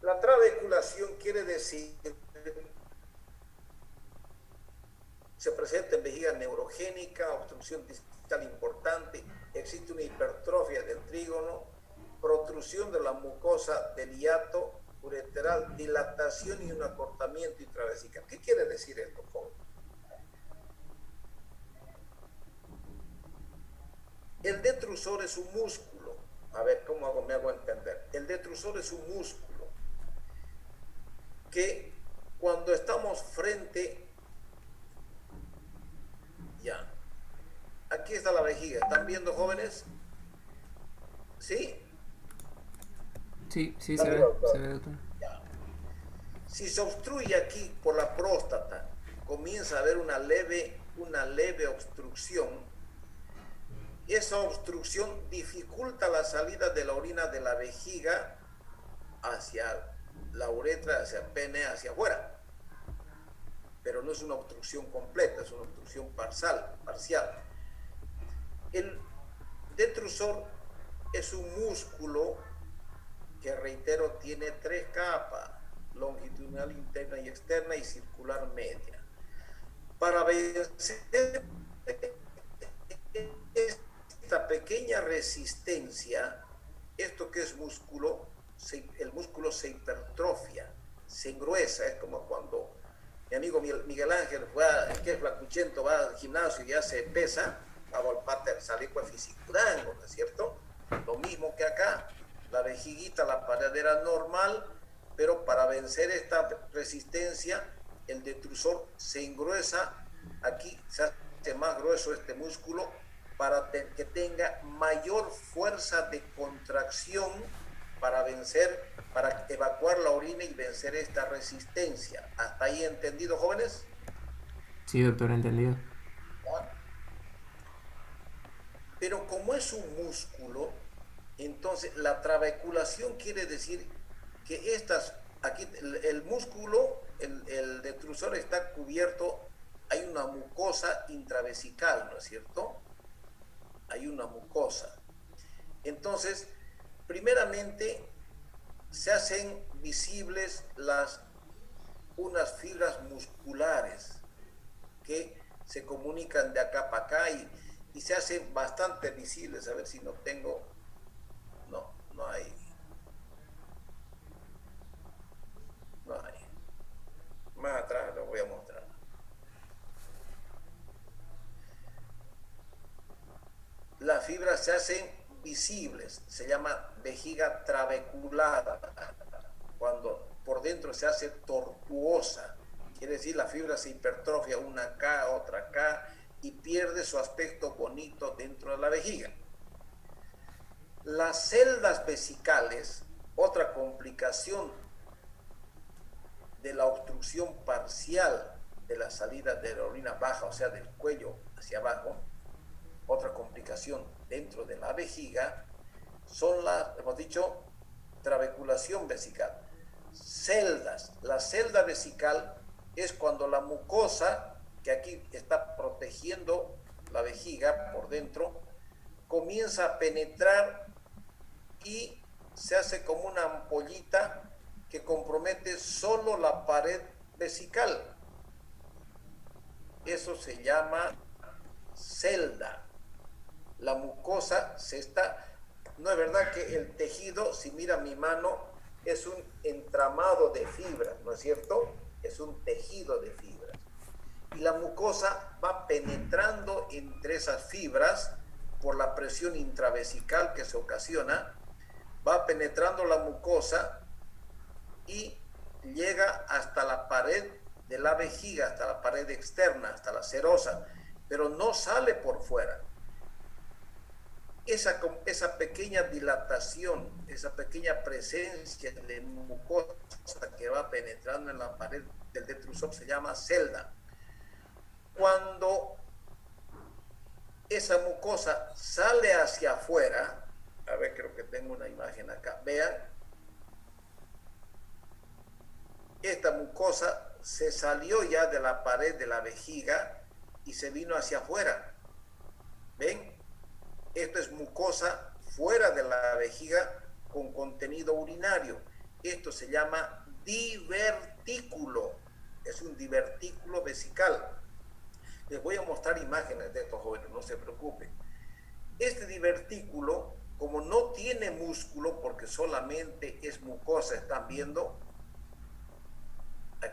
La trabeculación quiere decir, se presenta en vejiga neurogénica, obstrucción distal importante, existe una hipertrofia del trígono, protrusión de la mucosa del hiato ureteral, dilatación y un acortamiento intravesical. ¿Qué quiere decir esto, joven? El detrusor es un músculo. A ver, me hago entender? El detrusor es un músculo que cuando estamos frente, ya, aquí está la vejiga. ¿Están viendo, jóvenes? ¿Sí? Sí, sí, Sí, se ve, doctor. se ve, doctor. Ya. Si se obstruye aquí por la próstata, comienza a haber una leve obstrucción. Esa obstrucción dificulta la salida de la orina de la vejiga hacia la uretra, hacia el pene, hacia afuera. Pero no es una obstrucción completa, es una obstrucción parcial. El detrusor es un músculo que, reitero, tiene 3 capas: longitudinal, interna y externa, y circular media. Para vencer esta pequeña resistencia, esto que es músculo, el músculo se hipertrofia, se engruesa. Es como cuando mi amigo Miguel Ángel, que es flacuchento, va al gimnasio y hace pesa, va al pater, sale con fisicurango, ¿no es cierto? Lo mismo que acá, la vejiguita, la pared era normal, pero para vencer esta resistencia, el detrusor se engruesa, aquí se hace más grueso este músculo para que tenga mayor fuerza de contracción para vencer, para evacuar la orina y vencer esta resistencia. ¿Hasta ahí entendido, jóvenes? Sí, doctor, entendido. Pero como es un músculo, entonces la trabeculación quiere decir que aquí el músculo, el detrusor está cubierto, hay una mucosa intravesical, ¿no es cierto? Hay una mucosa. Entonces, primeramente, se hacen visibles unas fibras musculares que se comunican de acá para acá y se hacen bastante visibles. A ver si no tengo, no hay. Más atrás lo voy a mostrar. Las fibras se hacen visibles, se llama vejiga trabeculada, cuando por dentro se hace tortuosa, quiere decir la fibra se hipertrofia, una acá, otra acá, y pierde su aspecto bonito dentro de la vejiga. Las celdas vesicales, otra complicación de la obstrucción parcial de la salida de la orina baja, o sea, del cuello hacia abajo, otra complicación dentro de la vejiga, son hemos dicho, trabeculación vesical. Celdas. La celda vesical es cuando la mucosa, que aquí está protegiendo la vejiga por dentro, comienza a penetrar y se hace como una ampollita que compromete solo la pared vesical. Eso se llama celda. La mucosa no es verdad que el tejido, si mira mi mano, es un entramado de fibras, ¿no es cierto? Es un tejido de fibras. Y la mucosa va penetrando entre esas fibras por la presión intravesical que se ocasiona, va penetrando la mucosa y llega hasta la pared de la vejiga, hasta la pared externa, hasta la serosa, pero no sale por fuera. Esa pequeña dilatación, esa pequeña presencia de mucosa que va penetrando en la pared del detrusor se llama celda. Cuando esa mucosa sale hacia afuera, a ver, creo que tengo una imagen acá, vean, esta mucosa se salió ya de la pared de la vejiga y se vino hacia afuera. ¿Ven? Esto es mucosa fuera de la vejiga con contenido urinario. Esto se llama divertículo. Es un divertículo vesical. Les voy a mostrar imágenes de estos jóvenes, no se preocupen. Este divertículo, como no tiene músculo, porque solamente es mucosa, están viendo,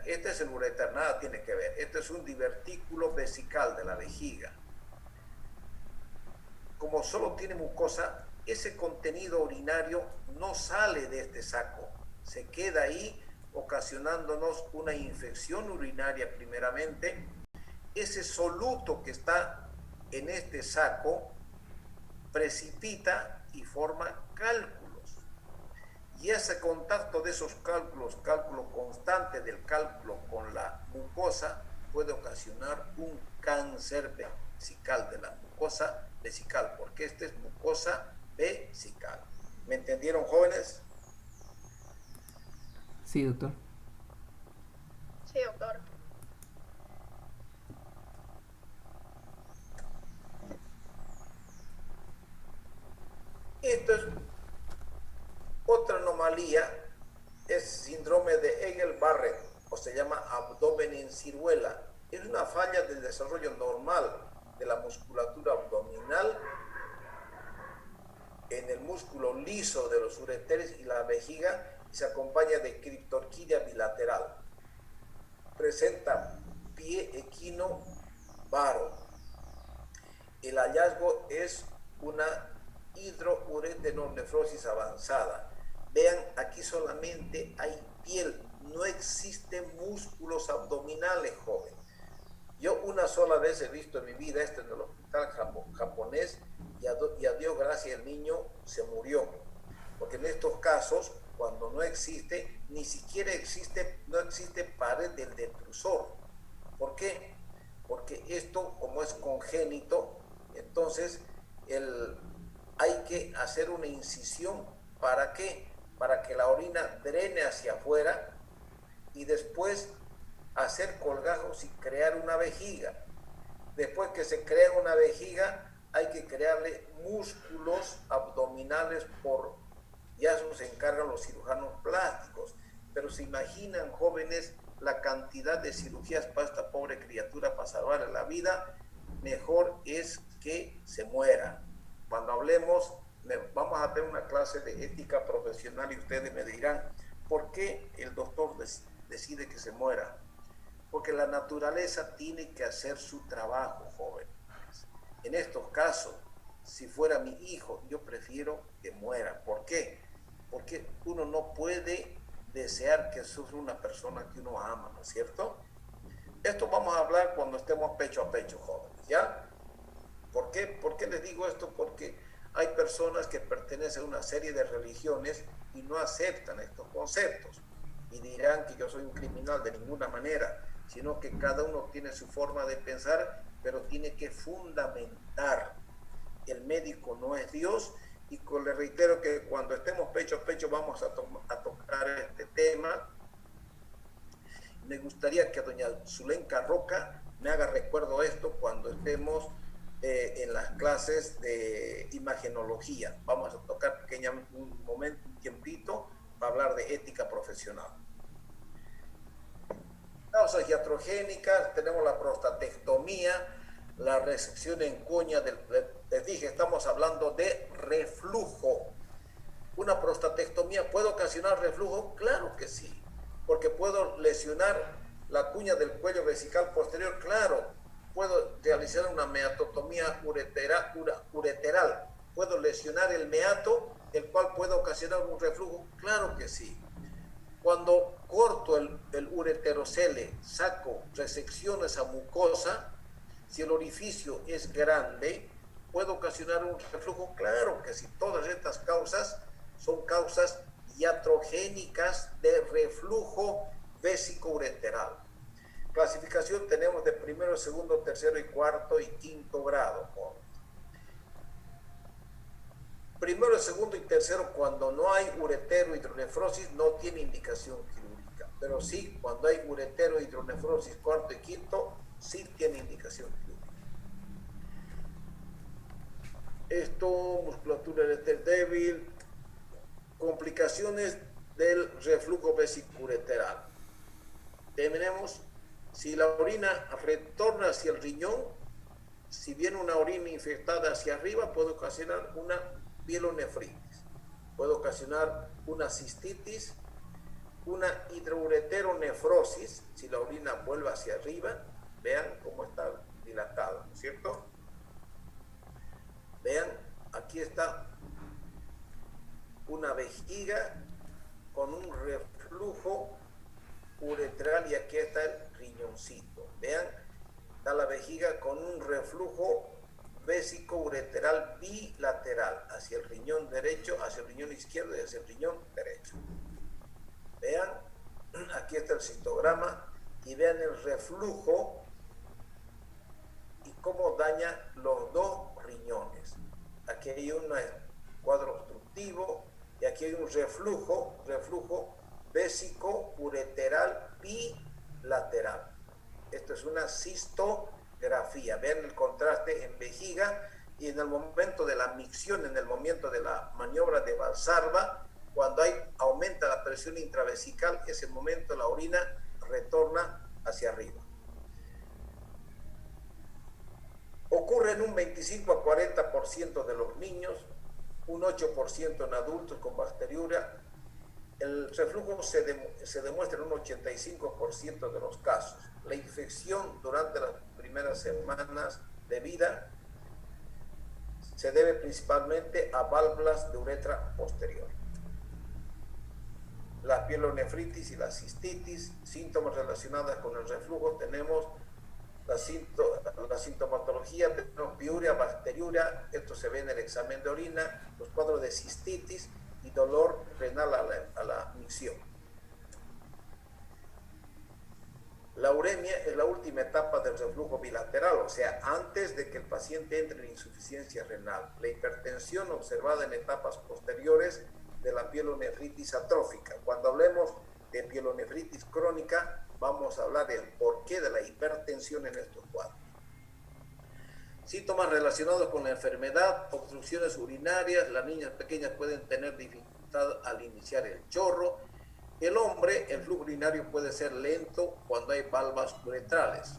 este es el ureter, nada tiene que ver. Este es un divertículo vesical de la vejiga. como solo tiene mucosa, ese contenido urinario no sale de este saco, se queda ahí ocasionándonos una infección urinaria primeramente. Ese soluto que está en este saco precipita y forma cálculos. Y ese contacto de esos cálculo constante del cálculo con la mucosa puede ocasionar un cáncer vesical de la mucosa vesical, porque esta es mucosa vesical. ¿Me entendieron, jóvenes? Sí, doctor. Sí, doctor. Esto es otra anomalía, es síndrome de Engel-Barrett, o se llama abdomen en ciruela. Es una falla del desarrollo normal de la musculatura abdominal en el músculo liso de los ureteres y la vejiga, y se acompaña de criptorquidia bilateral. Presenta pie equino varo. El hallazgo es una hidroureteronefrosis avanzada. Vean, aquí solamente hay piel, no existen músculos abdominales, joven. Yo una sola vez he visto en mi vida esto en el hospital japonés, y a Dios gracias el niño se murió. Porque en estos casos, cuando no existe, ni siquiera no existe pared del detrusor. ¿Por qué? Porque esto, como es congénito, entonces hay que hacer una incisión. ¿Para qué? Para que la orina drene hacia afuera y después hacer colgajos y crear una vejiga. Después que se crea una vejiga, hay que crearle músculos abdominales ya eso se encargan los cirujanos plásticos. Pero se imaginan, jóvenes, la cantidad de cirugías para esta pobre criatura para salvarle la vida. Mejor es que se muera. Cuando hablemos, vamos a tener una clase de ética profesional y ustedes me dirán, ¿por qué el doctor decide que se muera? Porque la naturaleza tiene que hacer su trabajo, jóvenes. En estos casos, si fuera mi hijo, yo prefiero que muera. ¿Por qué? Porque uno no puede desear que sufra una persona que uno ama, ¿no es cierto? Esto vamos a hablar cuando estemos pecho a pecho, jóvenes, ¿ya? ¿Por qué? ¿Por qué les digo esto? Porque hay personas que pertenecen a una serie de religiones y no aceptan estos conceptos y dirán que yo soy un criminal. De ninguna manera, sino que cada uno tiene su forma de pensar, pero tiene que fundamentar. El médico no es Dios, y les reitero que cuando estemos pecho a pecho vamos a tocar este tema. Me gustaría que doña Zulenka Roca me haga recuerdo esto cuando estemos en las clases de imagenología. Vamos a tocar un momento, un tiempito, para hablar de ética profesional. Causas iatrogénicas, tenemos la prostatectomía, la resección en cuña les dije, estamos hablando de reflujo. ¿Una prostatectomía puede ocasionar reflujo? Claro que sí, porque puedo lesionar la cuña del cuello vesical posterior, claro. Puedo realizar una meatotomía ureteral, puedo lesionar el meato, el cual puede ocasionar un reflujo, claro que sí. Cuando corto el ureterocele, saco, resecciono esa mucosa, si el orificio es grande, ¿puede ocasionar un reflujo? Claro que sí. Todas estas causas son causas iatrogénicas de reflujo vésico-ureteral. Clasificación tenemos de primero, segundo, tercero y cuarto y quinto grado. Primero, segundo y tercero, cuando no hay uretero hidronefrosis, no tiene indicación quirúrgica. Pero sí, cuando hay uretero hidronefrosis, cuarto y quinto, sí tiene indicación quirúrgica. Esto, musculatura ureter débil, complicaciones del reflujo vesicureteral. Tenemos, si la orina retorna hacia el riñón, si viene una orina infectada hacia arriba, puede ocasionar una pielonefritis, puede ocasionar una cistitis, una hidroureteronefrosis, si la orina vuelve hacia arriba. Vean cómo está dilatado, ¿no es cierto? Vean aquí está una vejiga con un reflujo uretral y aquí está el riñoncito. Vean, está la vejiga con un reflujo vésico-ureteral bilateral hacia el riñón derecho, hacia el riñón izquierdo y hacia el riñón derecho. Vean, aquí está el citograma y vean el reflujo y cómo daña los dos riñones. Aquí hay un cuadro obstructivo y aquí hay un reflujo vésico-ureteral bilateral. Esto es una cistografía. Vean el contraste en vejiga y en el momento de la micción, en el momento de la maniobra de Valsalva, cuando aumenta la presión intravesical, ese momento la orina retorna hacia arriba. Ocurre en un 25 a 40% de los niños, un 8% en adultos con bacteriuria. El reflujo se demuestra en un 85% de los casos. La infección durante las primeras semanas de vida se debe principalmente a válvulas de uretra posterior. La pielonefritis y la cistitis, síntomas relacionados con el reflujo, tenemos la sintomatología, tenemos piuria, bacteriuria, esto se ve en el examen de orina, los cuadros de cistitis y dolor renal a la micción. La uremia es la última etapa del reflujo bilateral, o sea, antes de que el paciente entre en insuficiencia renal. La hipertensión observada en etapas posteriores de la pielonefritis atrófica. Cuando hablemos de pielonefritis crónica, vamos a hablar del porqué de la hipertensión en estos cuadros. Síntomas relacionados con la enfermedad, obstrucciones urinarias, las niñas pequeñas pueden tener dificultad al iniciar el chorro. El hombre, el flujo urinario puede ser lento cuando hay valvas uretrales.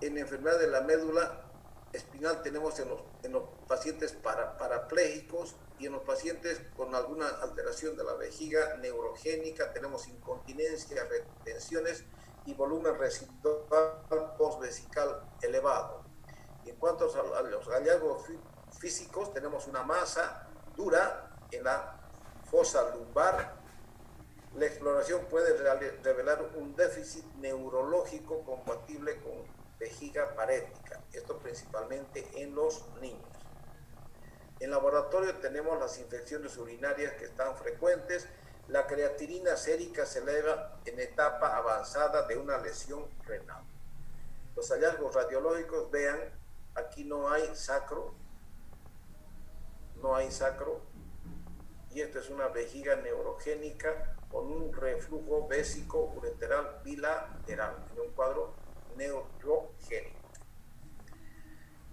En enfermedad de la médula espinal tenemos en los pacientes parapléjicos y en los pacientes con alguna alteración de la vejiga neurogénica tenemos incontinencia, retenciones y volumen residual postvesical elevado. Y en cuanto a los hallazgos físicos, tenemos una masa dura en la fosa lumbar. La exploración puede revelar un déficit neurológico compatible con vejiga parética, esto principalmente en los niños. En laboratorio tenemos las infecciones urinarias que están frecuentes. La creatinina sérica se eleva en etapa avanzada de una lesión renal. Los hallazgos radiológicos, vean, aquí no hay sacro, y esto es una vejiga neurogénica con un reflujo vésico ureteral bilateral, en un cuadro neurogénico.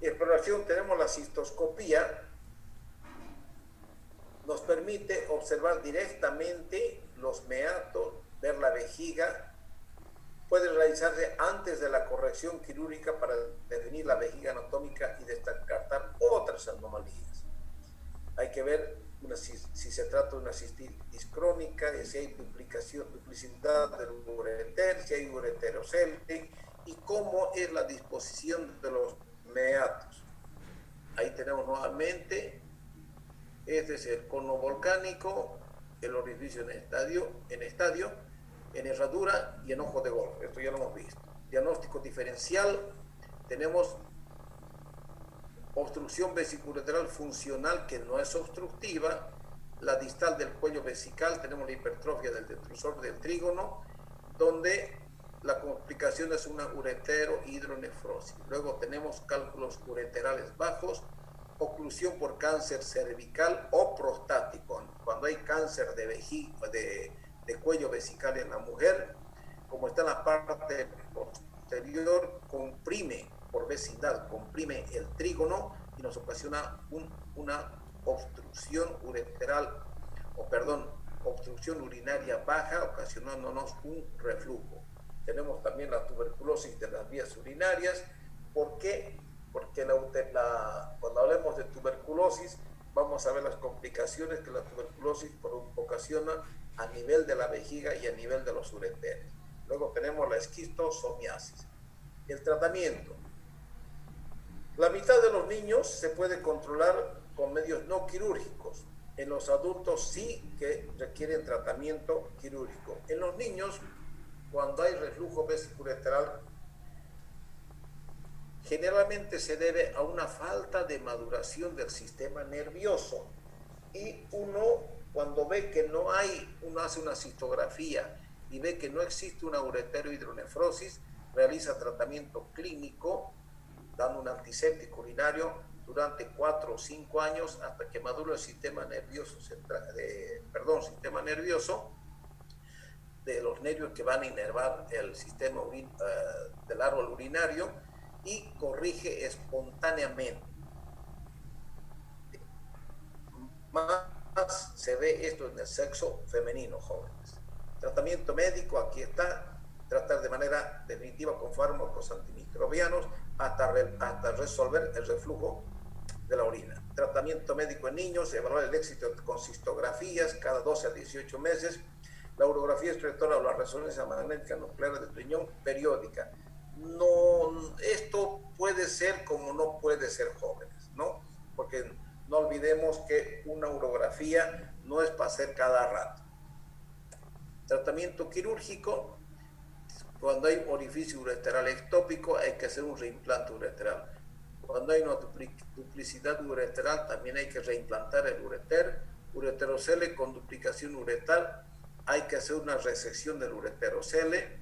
En exploración tenemos la cistoscopía, nos permite observar directamente los meatos, ver la vejiga, puede realizarse antes de la corrección quirúrgica para definir la vejiga anatómica y descartar otras anomalías. Hay que ver si se trata de una cistitis crónica, si hay duplicidad del ureter, si hay ureterocele y cómo es la disposición de los meatos. Ahí tenemos nuevamente, este es el cono volcánico, el orificio en estadio, en herradura y en ojo de golf. Esto ya lo hemos visto. Diagnóstico diferencial, tenemos obstrucción vesicoureteral funcional que no es obstructiva, la distal del cuello vesical, tenemos la hipertrofia del detrusor del trígono, donde la complicación es una ureterohidronefrosis. Luego tenemos cálculos ureterales bajos, oclusión por cáncer cervical o prostático. Cuando hay cáncer de cuello vesical en la mujer, como está en la parte posterior, comprime por vecindad, comprime el trígono y nos ocasiona una obstrucción obstrucción urinaria baja, ocasionándonos un reflujo. Tenemos también la tuberculosis de las vías urinarias. ¿Por qué? Porque cuando hablemos de tuberculosis, vamos a ver las complicaciones que la tuberculosis ocasiona a nivel de la vejiga y a nivel de los ureteres. Luego tenemos la esquistosomiasis. El tratamiento. La mitad de los niños se puede controlar con medios no quirúrgicos. En los adultos sí que requieren tratamiento quirúrgico. En los niños, cuando hay reflujo vesiculoenteral, generalmente se debe a una falta de maduración del sistema nervioso. Y uno, cuando ve que no hay, uno hace una cistografía y ve que no existe una ureterohidronefrosis, realiza tratamiento clínico, dando un antiséptico urinario durante 4 o 5 años hasta que madure el sistema nervioso sistema nervioso de los nervios que van a inervar el sistema del árbol urinario y corrige espontáneamente. Más se ve esto en el sexo femenino, jóvenes. Tratamiento médico, aquí está, tratar de manera definitiva con fármacos antimicrobianos hasta resolver el reflujo de la orina. Tratamiento médico en niños, evaluar el éxito con cistografías cada 12 a 18 meses, la urografía exploratora o la resonancia magnética nuclear del riñón periódica. No, esto puede ser como no puede ser, jóvenes, ¿no? Porque no olvidemos que una urografía no es para hacer cada rato. Tratamiento quirúrgico, cuando hay orificio ureteral ectópico hay que hacer un reimplante ureteral. Cuando hay una duplicidad ureteral también hay que reimplantar el ureter. Ureterocele con duplicación uretal, hay que hacer una resección del ureterocele.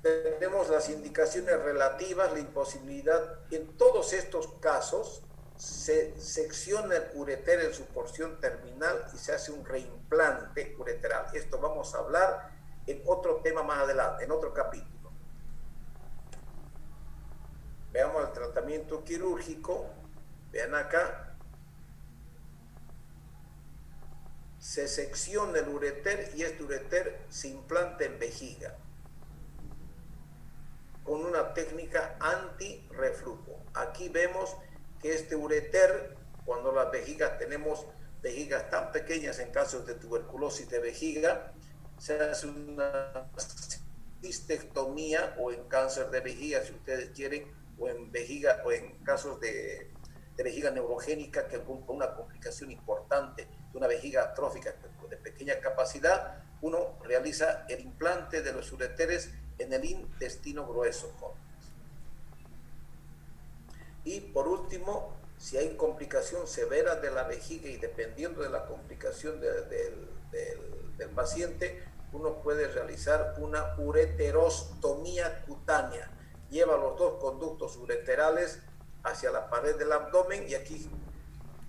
Tenemos las indicaciones relativas, la imposibilidad. En todos estos casos se secciona el ureter en su porción terminal y se hace un reimplante ureteral. Esto vamos a hablar en otro tema más adelante, en otro capítulo. Veamos el tratamiento quirúrgico. Vean acá. Se secciona el ureter y este ureter se implanta en vejiga con una técnica antirreflujo. Aquí vemos que este ureter, cuando las vejigas, tenemos vejigas tan pequeñas en casos de tuberculosis de vejiga, se hace una cistectomía o en cáncer de vejiga, si ustedes quieren, o en vejiga, o en casos de vejiga neurogénica, que con una complicación importante de una vejiga atrófica de pequeña capacidad, uno realiza el implante de los ureteres en el intestino grueso, jóvenes. Y por último, si hay complicación severa de la vejiga y dependiendo de la complicación del paciente, uno puede realizar una ureterostomía cutánea. Lleva los dos conductos ureterales hacia la pared del abdomen y aquí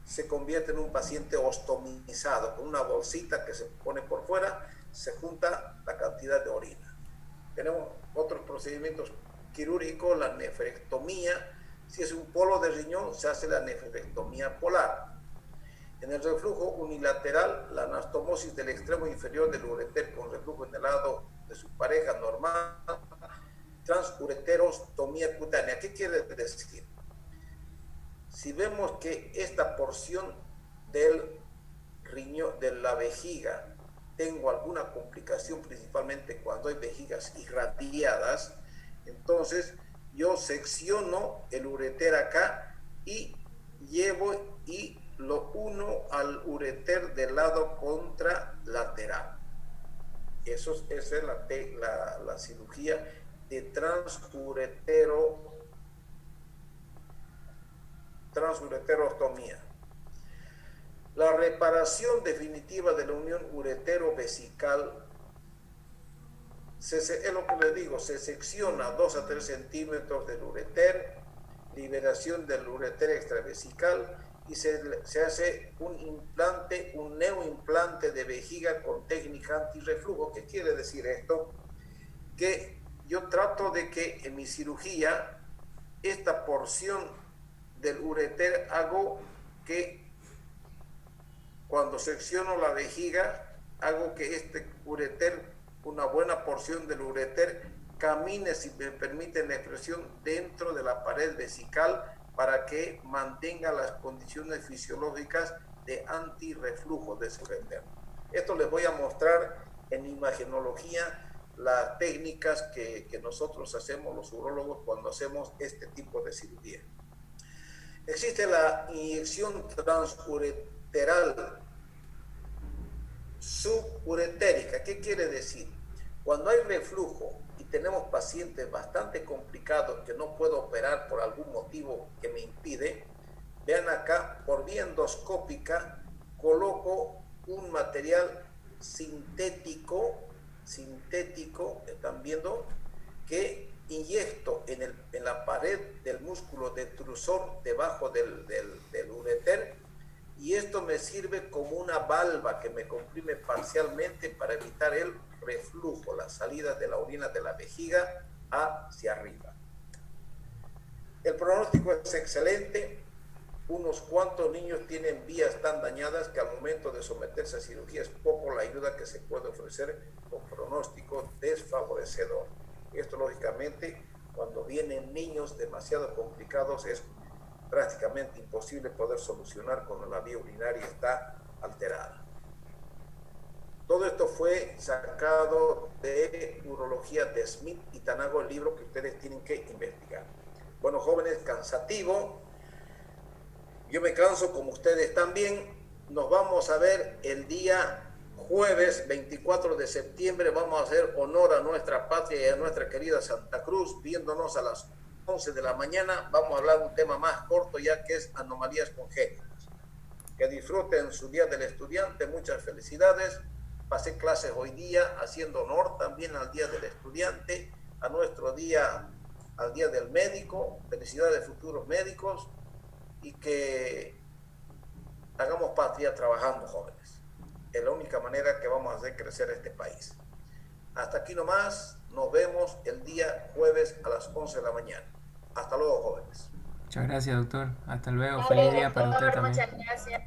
se convierte en un paciente ostomizado. Con una bolsita que se pone por fuera, se junta la cantidad de orina. Tenemos otros procedimientos quirúrgicos, la nefrectomía. Si es un polo de riñón, se hace la nefrectomía polar. En el reflujo unilateral, la anastomosis del extremo inferior del ureter con reflujo en el lado de su pareja normal, transureterostomía cutánea. ¿Qué quiere decir? Si vemos que esta porción del riñón, de la vejiga, tengo alguna complicación, principalmente cuando hay vejigas irradiadas, entonces yo secciono el ureter acá y llevo y lo uno al ureter del lado contralateral. Esa es la cirugía de transureterostomía. La reparación definitiva de la unión uretero-vesical es lo que les digo, se secciona 2 a 3 centímetros del ureter, liberación del ureter extravesical y se hace un implante, un neoimplante de vejiga con técnica antirreflujo. ¿Qué quiere decir esto? Que yo trato de que en mi cirugía esta porción del ureter hago que cuando secciono la vejiga, hago que este ureter, una buena porción del ureter, camine, si me permiten la expresión, dentro de la pared vesical para que mantenga las condiciones fisiológicas de antirreflujo de ese ureter. Esto les voy a mostrar en imagenología las técnicas que nosotros hacemos los urólogos cuando hacemos este tipo de cirugía. Existe la inyección transureteral suburetérica. ¿Qué quiere decir? Cuando hay reflujo y tenemos pacientes bastante complicados que no puedo operar por algún motivo que me impide, vean acá, por vía endoscópica coloco un material sintético, están viendo, que inyecto en la pared del músculo detrusor debajo del ureter, y esto me sirve como una valva que me comprime parcialmente para evitar el reflujo, la salida de la orina de la vejiga hacia arriba. El pronóstico es excelente. Unos cuantos niños tienen vías tan dañadas que al momento de someterse a cirugía es poco la ayuda que se puede ofrecer con pronóstico desfavorecedor. Esto lógicamente, cuando vienen niños demasiado complicados, es prácticamente imposible poder solucionar cuando la vía urinaria está alterada. Todo esto fue sacado de Urología de Smith y Tanago, el libro que ustedes tienen que investigar. Bueno, jóvenes, cansativo. Yo me canso como ustedes también. Nos vamos a ver el día jueves 24 de septiembre. Vamos a hacer honor a nuestra patria y a nuestra querida Santa Cruz, viéndonos a las 11 de la mañana. Vamos a hablar de un tema más corto, ya que es anomalías congénitas. Que disfruten su Día del Estudiante. Muchas felicidades. Pasé clases hoy día haciendo honor también al Día del Estudiante, a nuestro día, al Día del Médico. Felicidades, futuros médicos, y que hagamos patria trabajando, jóvenes. Es la única manera que vamos a hacer crecer este país. Hasta aquí nomás. Nos vemos el día jueves a las 11 de la mañana. Hasta luego, jóvenes. Muchas gracias, doctor. Hasta luego. Feliz día para usted también. Muchas gracias.